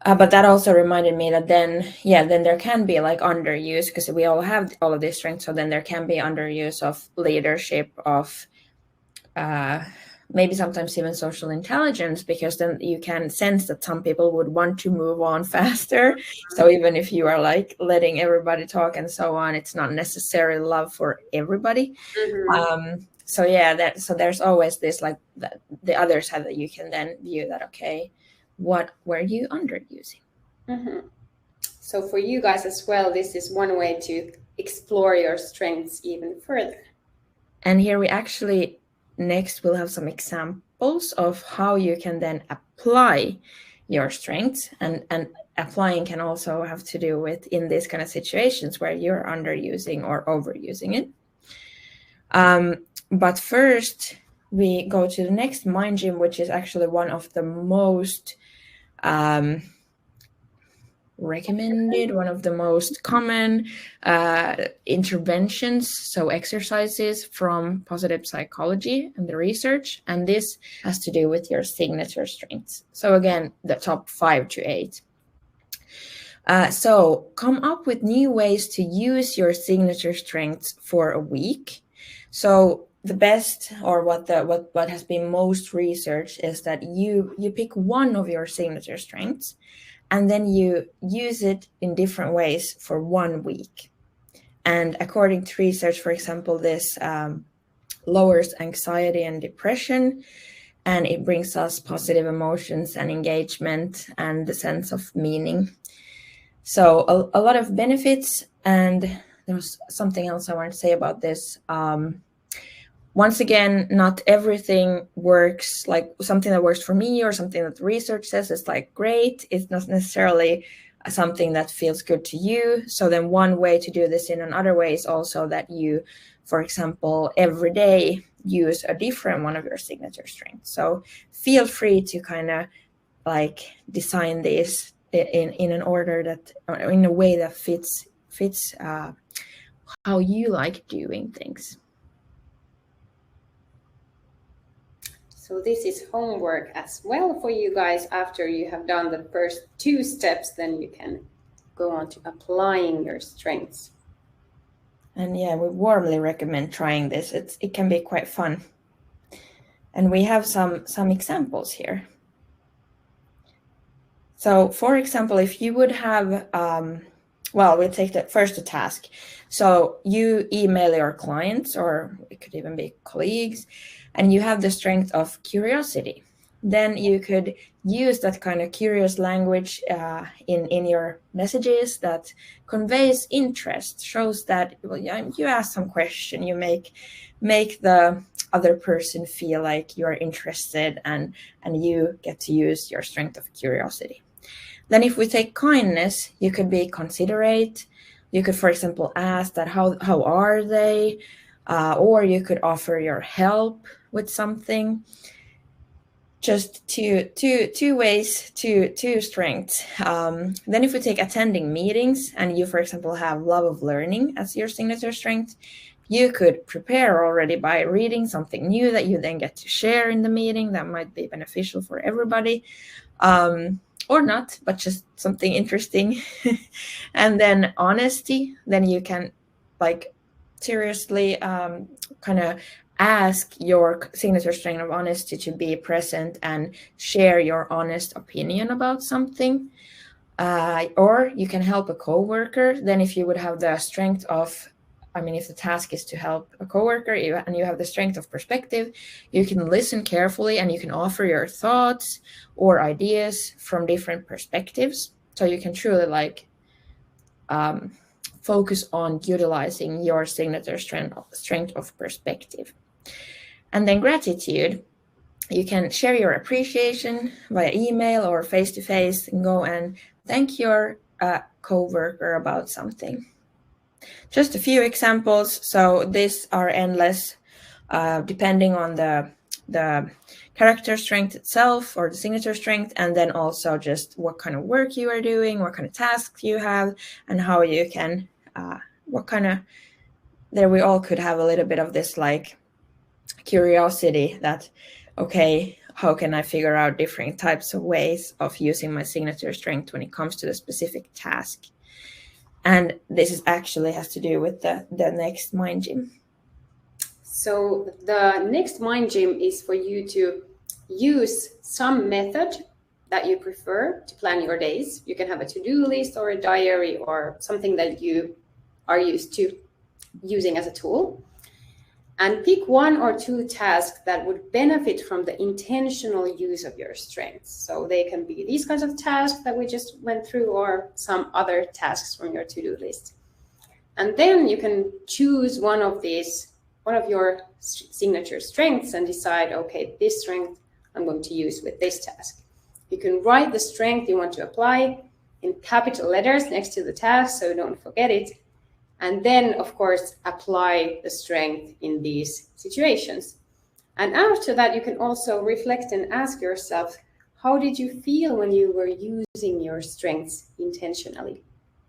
But that also reminded me that then there can be like underuse, because we all have all of these strengths. So then there can be underuse of leadership, of maybe sometimes even social intelligence, because then you can sense that some people would want to move on faster. So even if you are like letting everybody talk and so on, it's not necessarily love for everybody. So yeah, so there's always this like the other side that you can then view that, okay, what were you underusing? So for you guys as well, this is one way to explore your strengths even further. And here we actually next will have some examples of how you can then apply your strengths, and applying can also have to do with in these kind of situations where you're underusing or overusing it. But first we go to the next mind gym, which is actually one of the most recommended, one of the most common interventions, so exercises from positive psychology and the research, and this has to do with your signature strengths. So again, the top 5 to 8. So come up with new ways to use your signature strengths for a week. So the best, or what has been most researched, is that you pick one of your signature strengths, and then you use it in different ways for 1 week. And according to research, for example, this lowers anxiety and depression, and it brings us positive emotions and engagement and the sense of meaning. So a lot of benefits. And there was something else I wanted to say about this. Once again, not everything works, like something that works for me or something that the research says is like great. It's not necessarily something that feels good to you. So then one way to do this in another way is also that you, for example, every day use a different one of your signature strengths. So feel free to kind of like design this in an order that, or in a way that fits how you like doing things. So this is homework as well for you guys. After you have done the first 2 steps, then you can go on to applying your strengths. And yeah, we warmly recommend trying this. It can be quite fun. And we have some examples here. So for example, if you would have, well, we'll take the task. So you email your clients, or it could even be colleagues, and you have the strength of curiosity. Then you could use that kind of curious language in your messages that conveys interest, shows that, well, you ask some question, you make the other person feel like you're interested, and you get to use your strength of curiosity. Then if we take kindness, you could be considerate. You could, for example, ask that how are they? Or you could offer your help with something. Just two ways, two strengths. Then if we take attending meetings, and you, for example, have love of learning as your signature strength, you could prepare already by reading something new that you then get to share in the meeting that might be beneficial for everybody. Or not, but just something interesting. And then honesty, then you can like seriously kind of ask your signature strength of honesty to be present and share your honest opinion about something. Or you can help a coworker. Then if you would have the strength of, if the task is to help a coworker and you have the strength of perspective, you can listen carefully and you can offer your thoughts or ideas from different perspectives. So you can truly focus on utilizing your signature strength of perspective. And then gratitude, you can share your appreciation via email or face-to-face and go and thank your coworker about something. Just a few examples. So these are endless, depending on the character strength itself or the signature strength, and then also just what kind of work you are doing, what kind of tasks you have, and how you can, there we all could have a little bit of this like curiosity that, okay, how can I figure out different types of ways of using my signature strength when it comes to the specific task? And this actually has to do with the next mind gym. So the next mind gym is for you to use some method that you prefer to plan your days. You can have a to-do list or a diary or something that you are used to using as a tool. And pick 1 or 2 tasks that would benefit from the intentional use of your strengths. So they can be these kinds of tasks that we just went through, or some other tasks from your to-do list. And then you can choose one of your signature strengths and decide, okay, this strength I'm going to use with this task. You can write the strength you want to apply in capital letters next to the task so you don't forget it. And then, of course, apply the strength in these situations. And after that, you can also reflect and ask yourself, how did you feel when you were using your strengths intentionally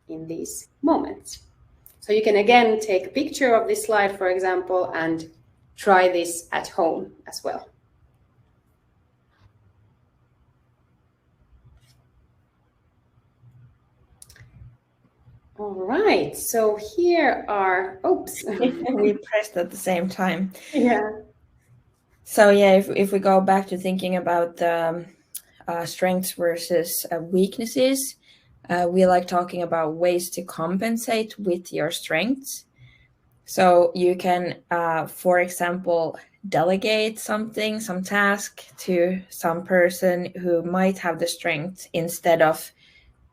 in these moments? So you can again take a picture of this slide, for example, and try this at home as well. All right, so here are, oops. We pressed at the same time. Yeah. So yeah, if we go back to thinking about the strengths versus weaknesses, we like talking about ways to compensate with your strengths. So you can, for example, delegate some task to some person who might have the strength instead of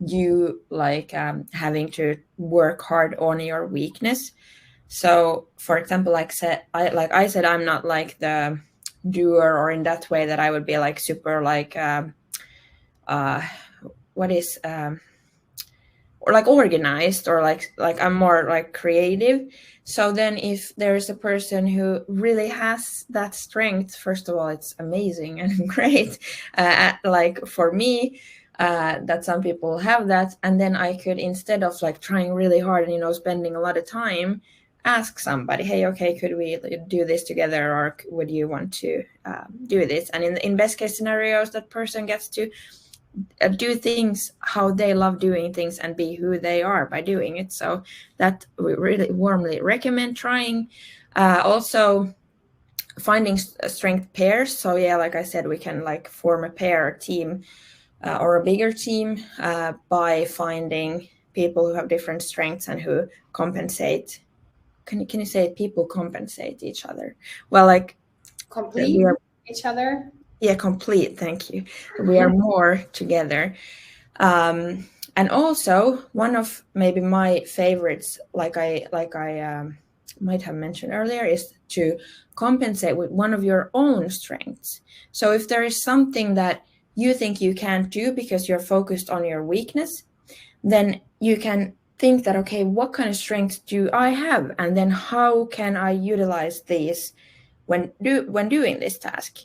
you having to work hard on your weakness. So for example, I said, I'm not like the doer, or in that way that I would be like super or like organized, or like I'm more like creative. So then if there's a person who really has that strength, first of all, it's amazing and great. Like for me, that some people have that, and then I could, instead of like trying really hard and spending a lot of time, ask somebody, hey, okay, could we do this together, or would you want to do this? And in best case scenarios, that person gets to do things how they love doing things and be who they are by doing it. So that we really warmly recommend trying. Also finding strength pairs. So yeah, like I said, we can like form a pair, a team, or a bigger team by finding people who have different strengths and who compensate. Can you say people compensate each other? Well, like Complete each other. Yeah, complete. Thank you. We are more together. And also one of maybe my favorites, like I might have mentioned earlier, is to compensate with one of your own strengths. So if there is something that you think you can't do because you're focused on your weakness, then you can think that, okay, what kind of strengths do I have? And then how can I utilize these when doing this task?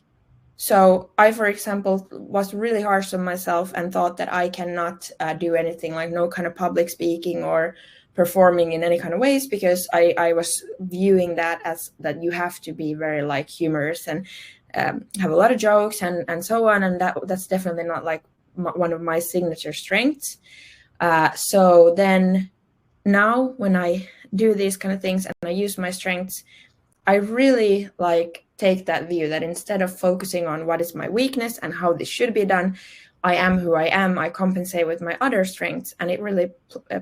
So I, for example, was really harsh on myself and thought that I cannot do anything, like no kind of public speaking or performing in any kind of ways, because I was viewing that as that you have to be very like humorous and have a lot of jokes and so on. And that's definitely not like one of my signature strengths. So then now when I do these kind of things and I use my strengths, I really like take that view that instead of focusing on what is my weakness and how this should be done, I am who I am. I compensate with my other strengths, and it really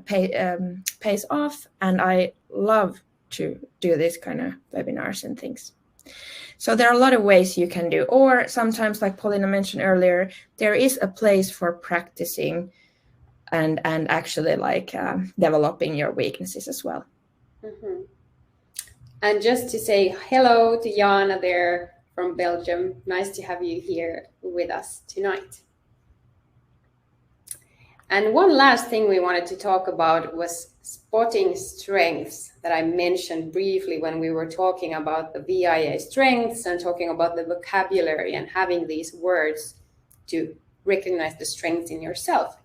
pays off. And I love to do this kind of webinars and things. So there are a lot of ways you can do, or sometimes, like Paulina mentioned earlier, there is a place for practicing and actually like developing your weaknesses as well. Mm-hmm. And just to say hello to Jana there from Belgium. Nice to have you here with us tonight. And one last thing we wanted to talk about was spotting strengths that I mentioned briefly when we were talking about the VIA strengths and talking about the vocabulary and having these words to recognize the strengths in yourself.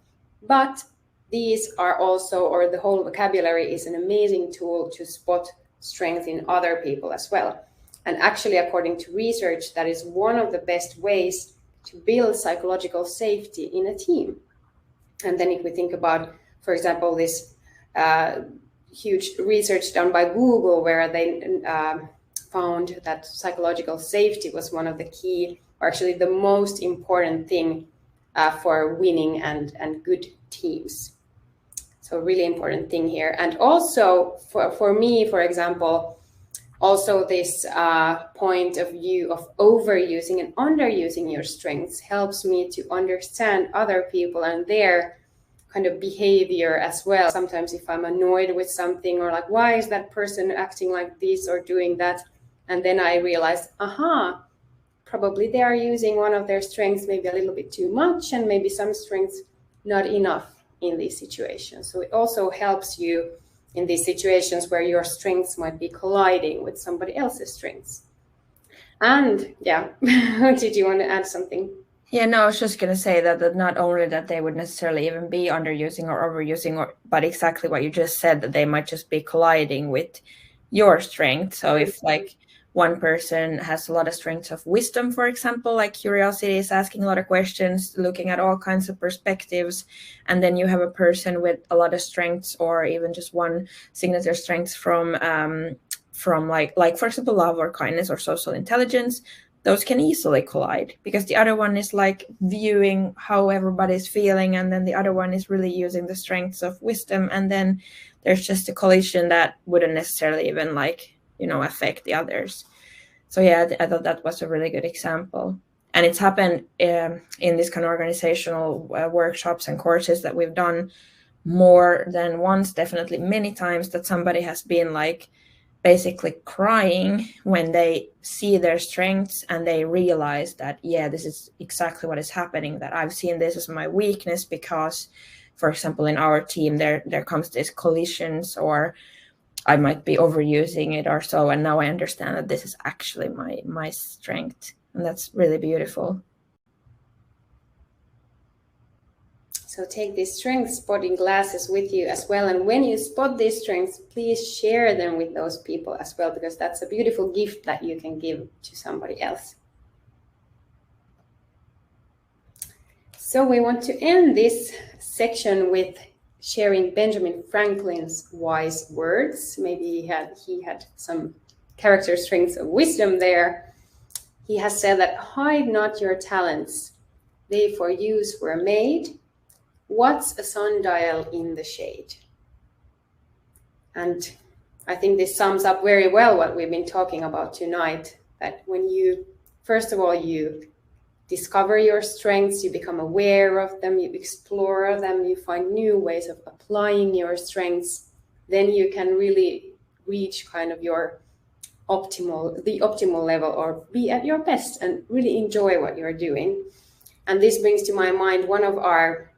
But these are also, or the whole vocabulary is an amazing tool to spot strength in other people as well. And actually, according to research, that is one of the best ways to build psychological safety in a team. And then if we think about, for example, this huge research done by Google, where they found that psychological safety was one of the key, or actually the most important thing for winning and good teams. So really important thing here. And also for me, for example, also this point of view of overusing and underusing your strengths helps me to understand other people and their kind of behavior as well. Sometimes if I'm annoyed with something, or like, why is that person acting like this or doing that? And then I realize, probably they are using one of their strengths maybe a little bit too much, and maybe some strengths not enough in these situations. So it also helps you in these situations where your strengths might be colliding with somebody else's strengths. And yeah, did you want to add something? Yeah, no, I was just going to say that not only that they would necessarily even be underusing or overusing, but exactly what you just said, that they might just be colliding with your strength. So if like one person has a lot of strengths of wisdom, for example, like curiosity, is asking a lot of questions, looking at all kinds of perspectives, and then you have a person with a lot of strengths, or even just one signature strengths from like for example, love or kindness or social intelligence, those can easily collide, because the other one is like viewing how everybody's feeling, and then the other one is really using the strengths of wisdom, and then there's just a collision that wouldn't necessarily even like affect the others. So yeah, I thought that was a really good example. And it's happened in this kind of organizational workshops and courses that we've done more than once, definitely many times, that somebody has been like basically crying when they see their strengths and they realize that, yeah, this is exactly what is happening, that I've seen this as my weakness because, for example, in our team there comes these collisions, or I might be overusing it or so, and now I understand that this is actually my strength, and that's really beautiful. So take these strength spotting glasses with you as well. And when you spot these strengths, please share them with those people as well, because that's a beautiful gift that you can give to somebody else. So we want to end this section with sharing Benjamin Franklin's wise words. Maybe he had some character strengths of wisdom there. He has said that, hide not your talents, they for use were made. What's a sundial in the shade? And I think this sums up very well what we've been talking about tonight, that when you, first of all, you discover your strengths, you become aware of them, you explore them, you find new ways of applying your strengths, then you can really reach kind of your the optimal level, or be at your best and really enjoy what you're doing. And this brings to my mind one of our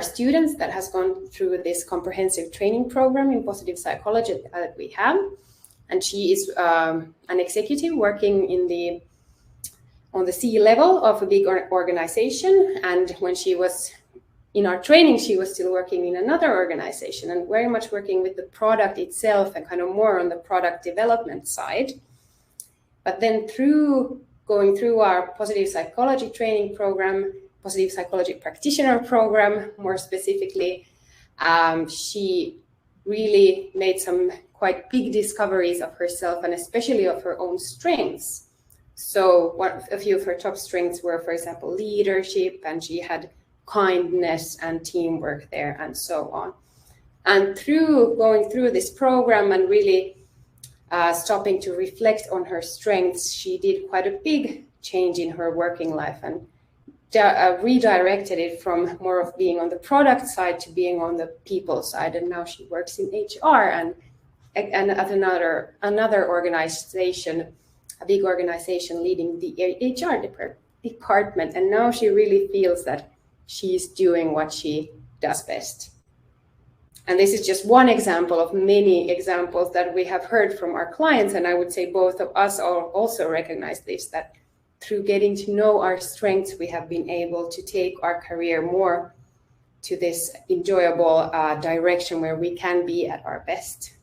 students that has gone through this comprehensive training program in positive psychology that we have. And she is an executive working on the C level of a big organization. And when she was in our training, she was still working in another organization and very much working with the product itself and kind of more on the product development side. But then through going through our positive psychology training program, positive psychology practitioner program, more specifically, she really made some quite big discoveries of herself and especially of her own strengths. So a few of her top strengths were, for example, leadership, and she had kindness and teamwork there and so on. And through going through this program and really stopping to reflect on her strengths, she did quite a big change in her working life and redirected it from more of being on the product side to being on the people side. And now she works in HR and at another organization, a big organization leading the HR department. And now she really feels that she's doing what she does best. And this is just one example of many examples that we have heard from our clients. And I would say both of us also recognize this, that through getting to know our strengths, we have been able to take our career more to this enjoyable direction where we can be at our best.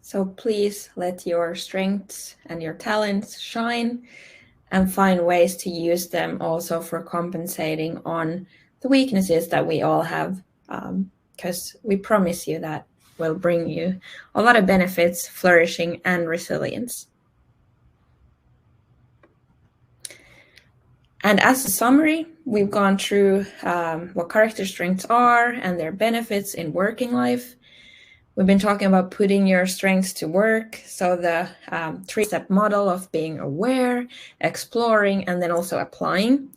So please let your strengths and your talents shine and find ways to use them also for compensating on the weaknesses that we all have, because we promise you that will bring you a lot of benefits, flourishing, and resilience. And as a summary, we've gone through what character strengths are and their benefits in working life. We've been talking about putting your strengths to work. So the 3-step model of being aware, exploring, and then also applying.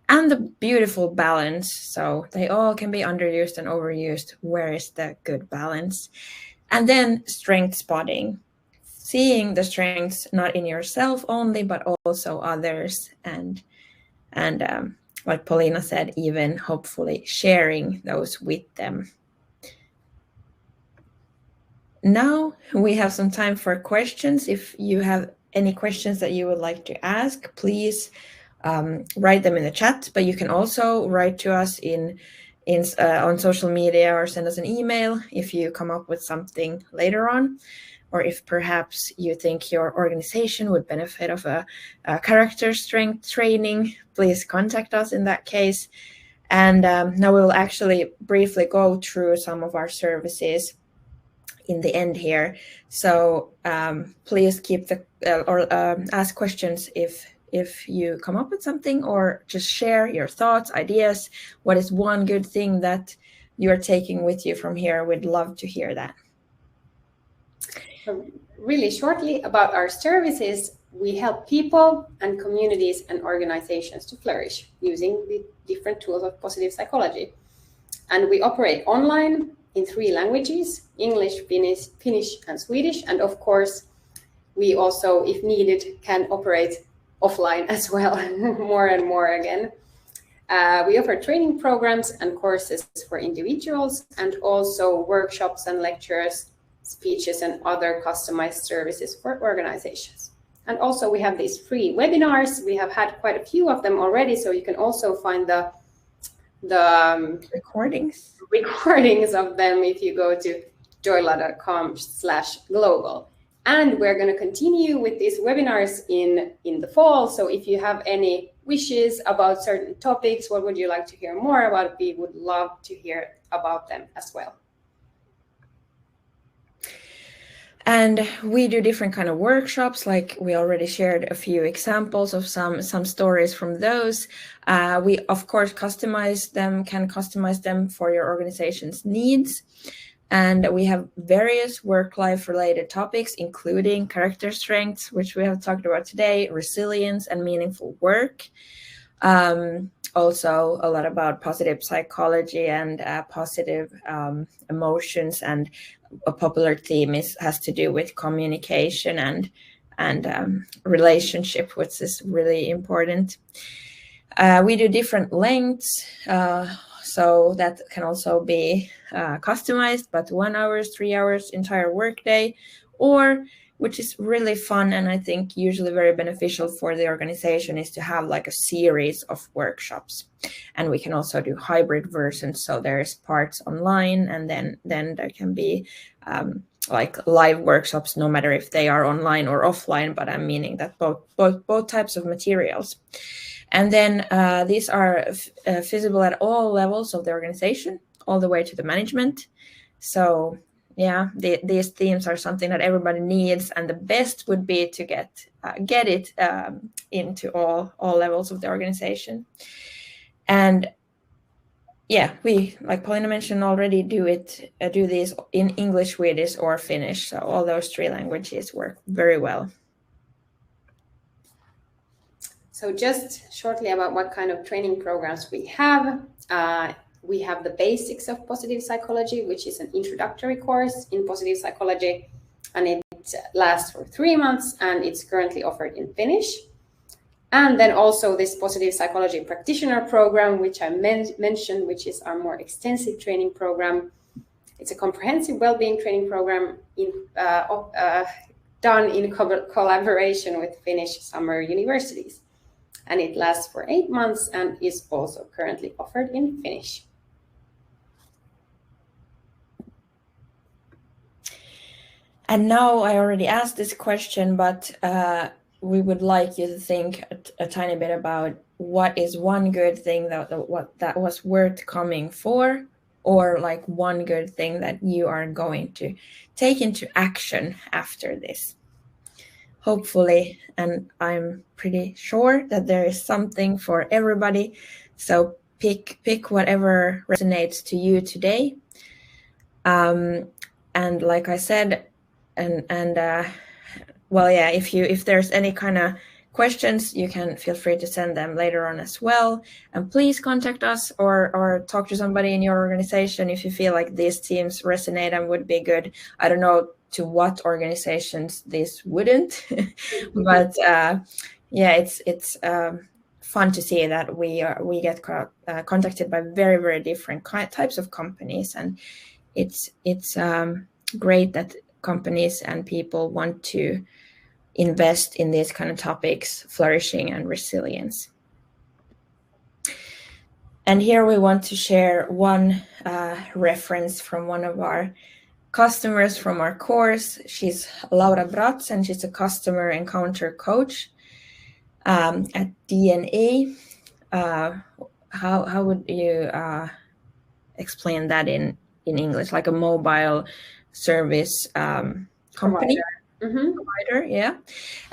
And the beautiful balance. So they all can be underused and overused. Where is the good balance? And then strength spotting. Seeing the strengths not in yourself only, but also others. And like Paulina said, even hopefully sharing those with them. Now we have some time for questions. If you have any questions that you would like to ask, please write them in the chat, but you can also write to us on social media or send us an email if you come up with something later on, or if perhaps you think your organization would benefit of a character strength training, please contact us in that case. And now we'll actually briefly go through some of our services in the end here. So please keep ask questions if you come up with something, or just share your thoughts, ideas. What is one good thing that you're taking with you from here? We'd love to hear that. Really shortly about our services, we help people and communities and organizations to flourish using the different tools of positive psychology. And we operate online in 3 languages, English, Finnish, and Swedish. And of course, we also, if needed, can operate offline as well, more and more again. We offer training programs and courses for individuals, and also workshops and lectures, speeches, and other customized services for organizations. And also we have these free webinars. We have had quite a few of them already, so you can also find the recordings of them if you go to joyla.com/global. And we're going to continue with these webinars in the fall. So if you have any wishes about certain topics, what would you like to hear more about? We would love to hear about them as well. And we do different kind of workshops, like we already shared a few examples of some stories from those. We, of course, can customize them for your organization's needs. And we have various work-life related topics, including character strengths, which we have talked about today, resilience and meaningful work. Also a lot about positive psychology and positive emotions, and a popular theme has to do with communication and relationship, which is really important. We do different lengths, so that can also be customized, but 1 hour, 3 hours, entire workday, or which is really fun and I think usually very beneficial for the organization, is to have like a series of workshops. And we can also do hybrid versions, so there's parts online and then there can be like live workshops, no matter if they are online or offline, but I'm meaning that both types of materials. And then these are feasible at all levels of the organization, all the way to the management. So yeah, these themes are something that everybody needs, and the best would be to get it into all levels of the organization. And yeah, we, like Paulina mentioned already, do these in English, Swedish, or Finnish. So all those 3 languages work very well. So just shortly about what kind of training programs we have. We have the basics of positive psychology, which is an introductory course in positive psychology, and it lasts for 3 months, and it's currently offered in Finnish. And then also this positive psychology practitioner program, which I mentioned, which is our more extensive training program. It's a comprehensive well-being training program done in collaboration with Finnish summer universities. And it lasts for 8 months and is also currently offered in Finnish. And now I already asked this question, but we would like you to think a tiny bit about what is one good thing that was worth coming for, or like one good thing that you are going to take into action after this. Hopefully, and I'm pretty sure that there is something for everybody. So pick whatever resonates to you today. And like I said, well, yeah, if there's any kind of questions, you can feel free to send them later on as well. And please contact us or talk to somebody in your organization if you feel like these themes resonate and would be good. I don't know to what organizations this wouldn't, but yeah, it's fun to see that we get contacted by very, very different types of companies, and it's great that companies and people want to invest in these kind of topics, flourishing and resilience. And here we want to share one reference from one of our customers from our course. She's Laura Bratz, and she's a customer encounter coach at DNA. How would you explain that in English? Like a mobile service company? Provider, yeah.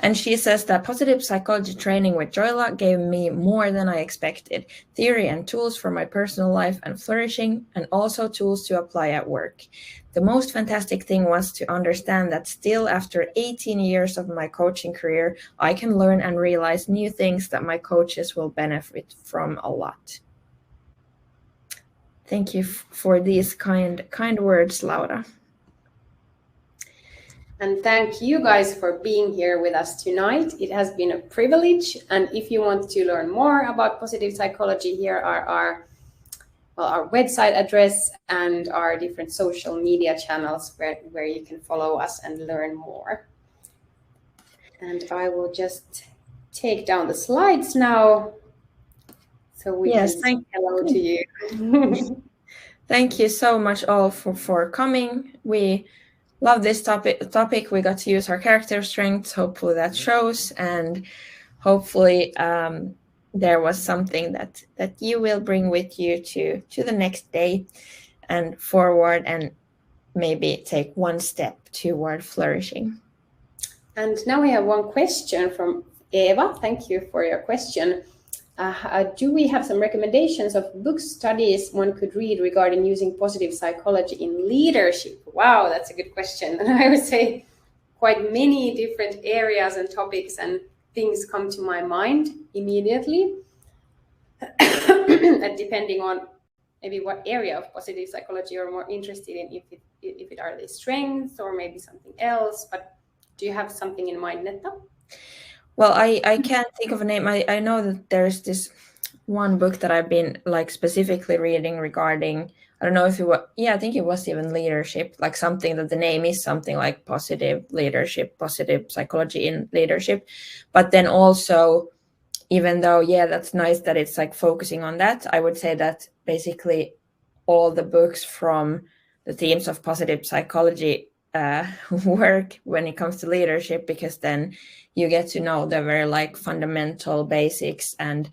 And she says that positive psychology training with Joyla gave me more than I expected. Theory and tools for my personal life and flourishing, and also tools to apply at work. The most fantastic thing was to understand that still after 18 years of my coaching career, I can learn and realize new things that my coaches will benefit from a lot. Thank you for these kind words, Laura. And thank you guys for being here with us tonight. It has been a privilege. And if you want to learn more about positive psychology, here are our website address and our different social media channels where you can follow us and learn more. And I will just take down the slides now so we can say hello to you. Thank you so much all for coming. We love this topic. We got to use our character strengths. Hopefully that shows, and hopefully there was something that you will bring with you to the next day and forward, and maybe take one step toward flourishing. And now we have one question from Eva. Thank you for your question. Do we have some recommendations of book studies one could read regarding using positive psychology in leadership? Wow, that's a good question. And I would say quite many different areas and topics and things come to my mind immediately. And depending on maybe what area of positive psychology you're more interested in, if it are the strengths or maybe something else. But do you have something in mind, Netta? Well, I can't think of a name. I know that there's this one book that I've been like specifically reading regarding, I don't know if it was, I think it was even leadership, like something that the name is something like positive leadership, positive psychology in leadership. But then also, even though, that's nice that it's like focusing on that, I would say that basically all the books from the themes of positive psychology work when it comes to leadership, because then you get to know the very like fundamental basics, and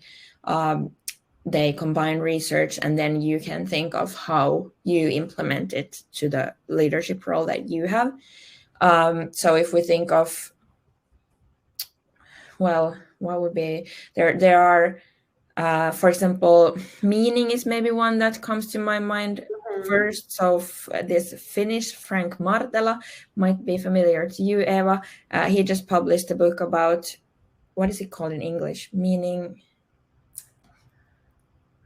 they combine research, and then you can think of how you implement it to the leadership role that you have. So if we think of, well, what would be there are for example, meaning is maybe one that comes to my mind first. So this Finnish Frank Martela might be familiar to you, Eva. He just published a book about, what is it called in English? Meaning.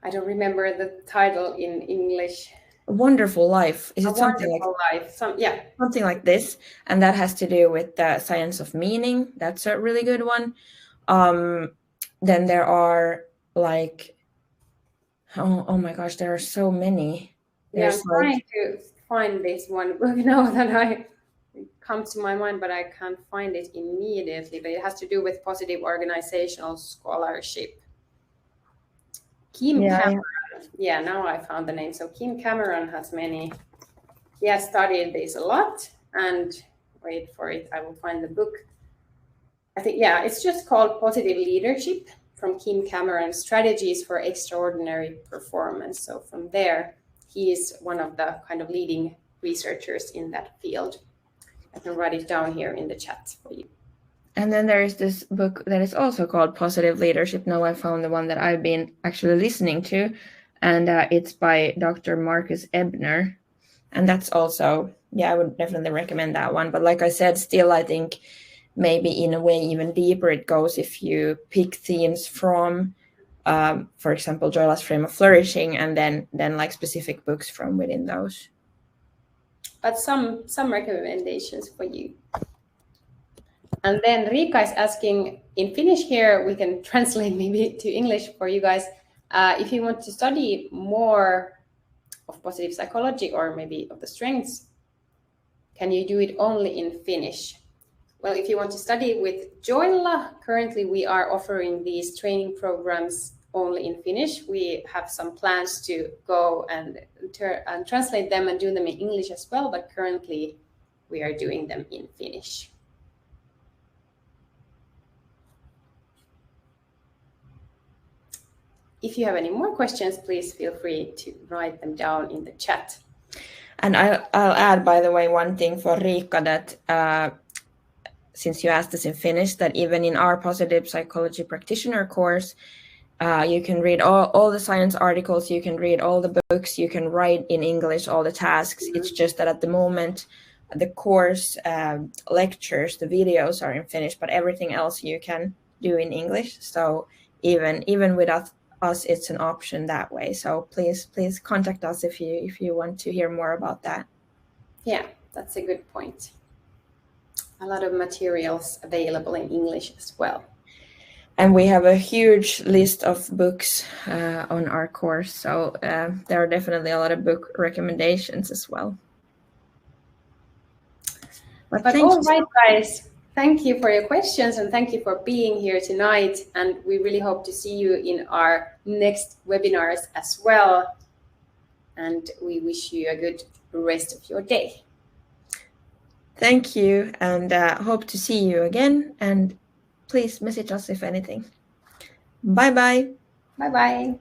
I don't remember the title in English. A Wonderful Life. Is it something Wonderful Life? Something like this, and that has to do with the science of meaning. That's a really good one. Then there are like, oh my gosh, there are so many. I'm trying to find this one book now that comes to my mind, but I can't find it immediately. But it has to do with positive organizational scholarship. Kim Cameron. Yeah, now I found the name. So Kim Cameron has many. He has studied this a lot. And wait for it, I will find the book. I think, it's just called Positive Leadership from Kim Cameron, Strategies for Extraordinary Performance. So from there, he is one of the kind of leading researchers in that field. I can write it down here in the chat for you. And then there is this book that is also called Positive Leadership. Now I found the one that I've been actually listening to, and it's by Dr. Marcus Ebner. And that's also, I would definitely recommend that one. But like I said, still, I think maybe in a way even deeper it goes if you pick themes from, for example, Joyla's Frame of Flourishing, and then like specific books from within those. But some recommendations for you. And then Riikka is asking in Finnish here, we can translate maybe to English for you guys. If you want to study more of positive psychology or maybe of the strengths, can you do it only in Finnish? Well, if you want to study with Joyla, currently we are offering these training programs only in Finnish. We have some plans to go and translate them and do them in English as well, but currently we are doing them in Finnish. If you have any more questions, please feel free to write them down in the chat. And I'll add, by the way, one thing for Riikka, that since you asked us in Finnish, that even in our positive psychology practitioner course, you can read all the science articles, you can read all the books, you can write in English all the tasks. It's just that at the moment, the course lectures, the videos are in Finnish, but everything else you can do in English. So even without us, it's an option that way. So please contact us if you want to hear more about that. Yeah, that's a good point. A lot of materials available in English as well. And we have a huge list of books on our course. So there are definitely a lot of book recommendations as well. But all right, guys, Thank you for your questions and thank you for being here tonight. And we really hope to see you in our next webinars as well. And we wish you a good rest of your day. Thank you, and hope to see you again. And please message us if anything. Bye-bye. Bye-bye.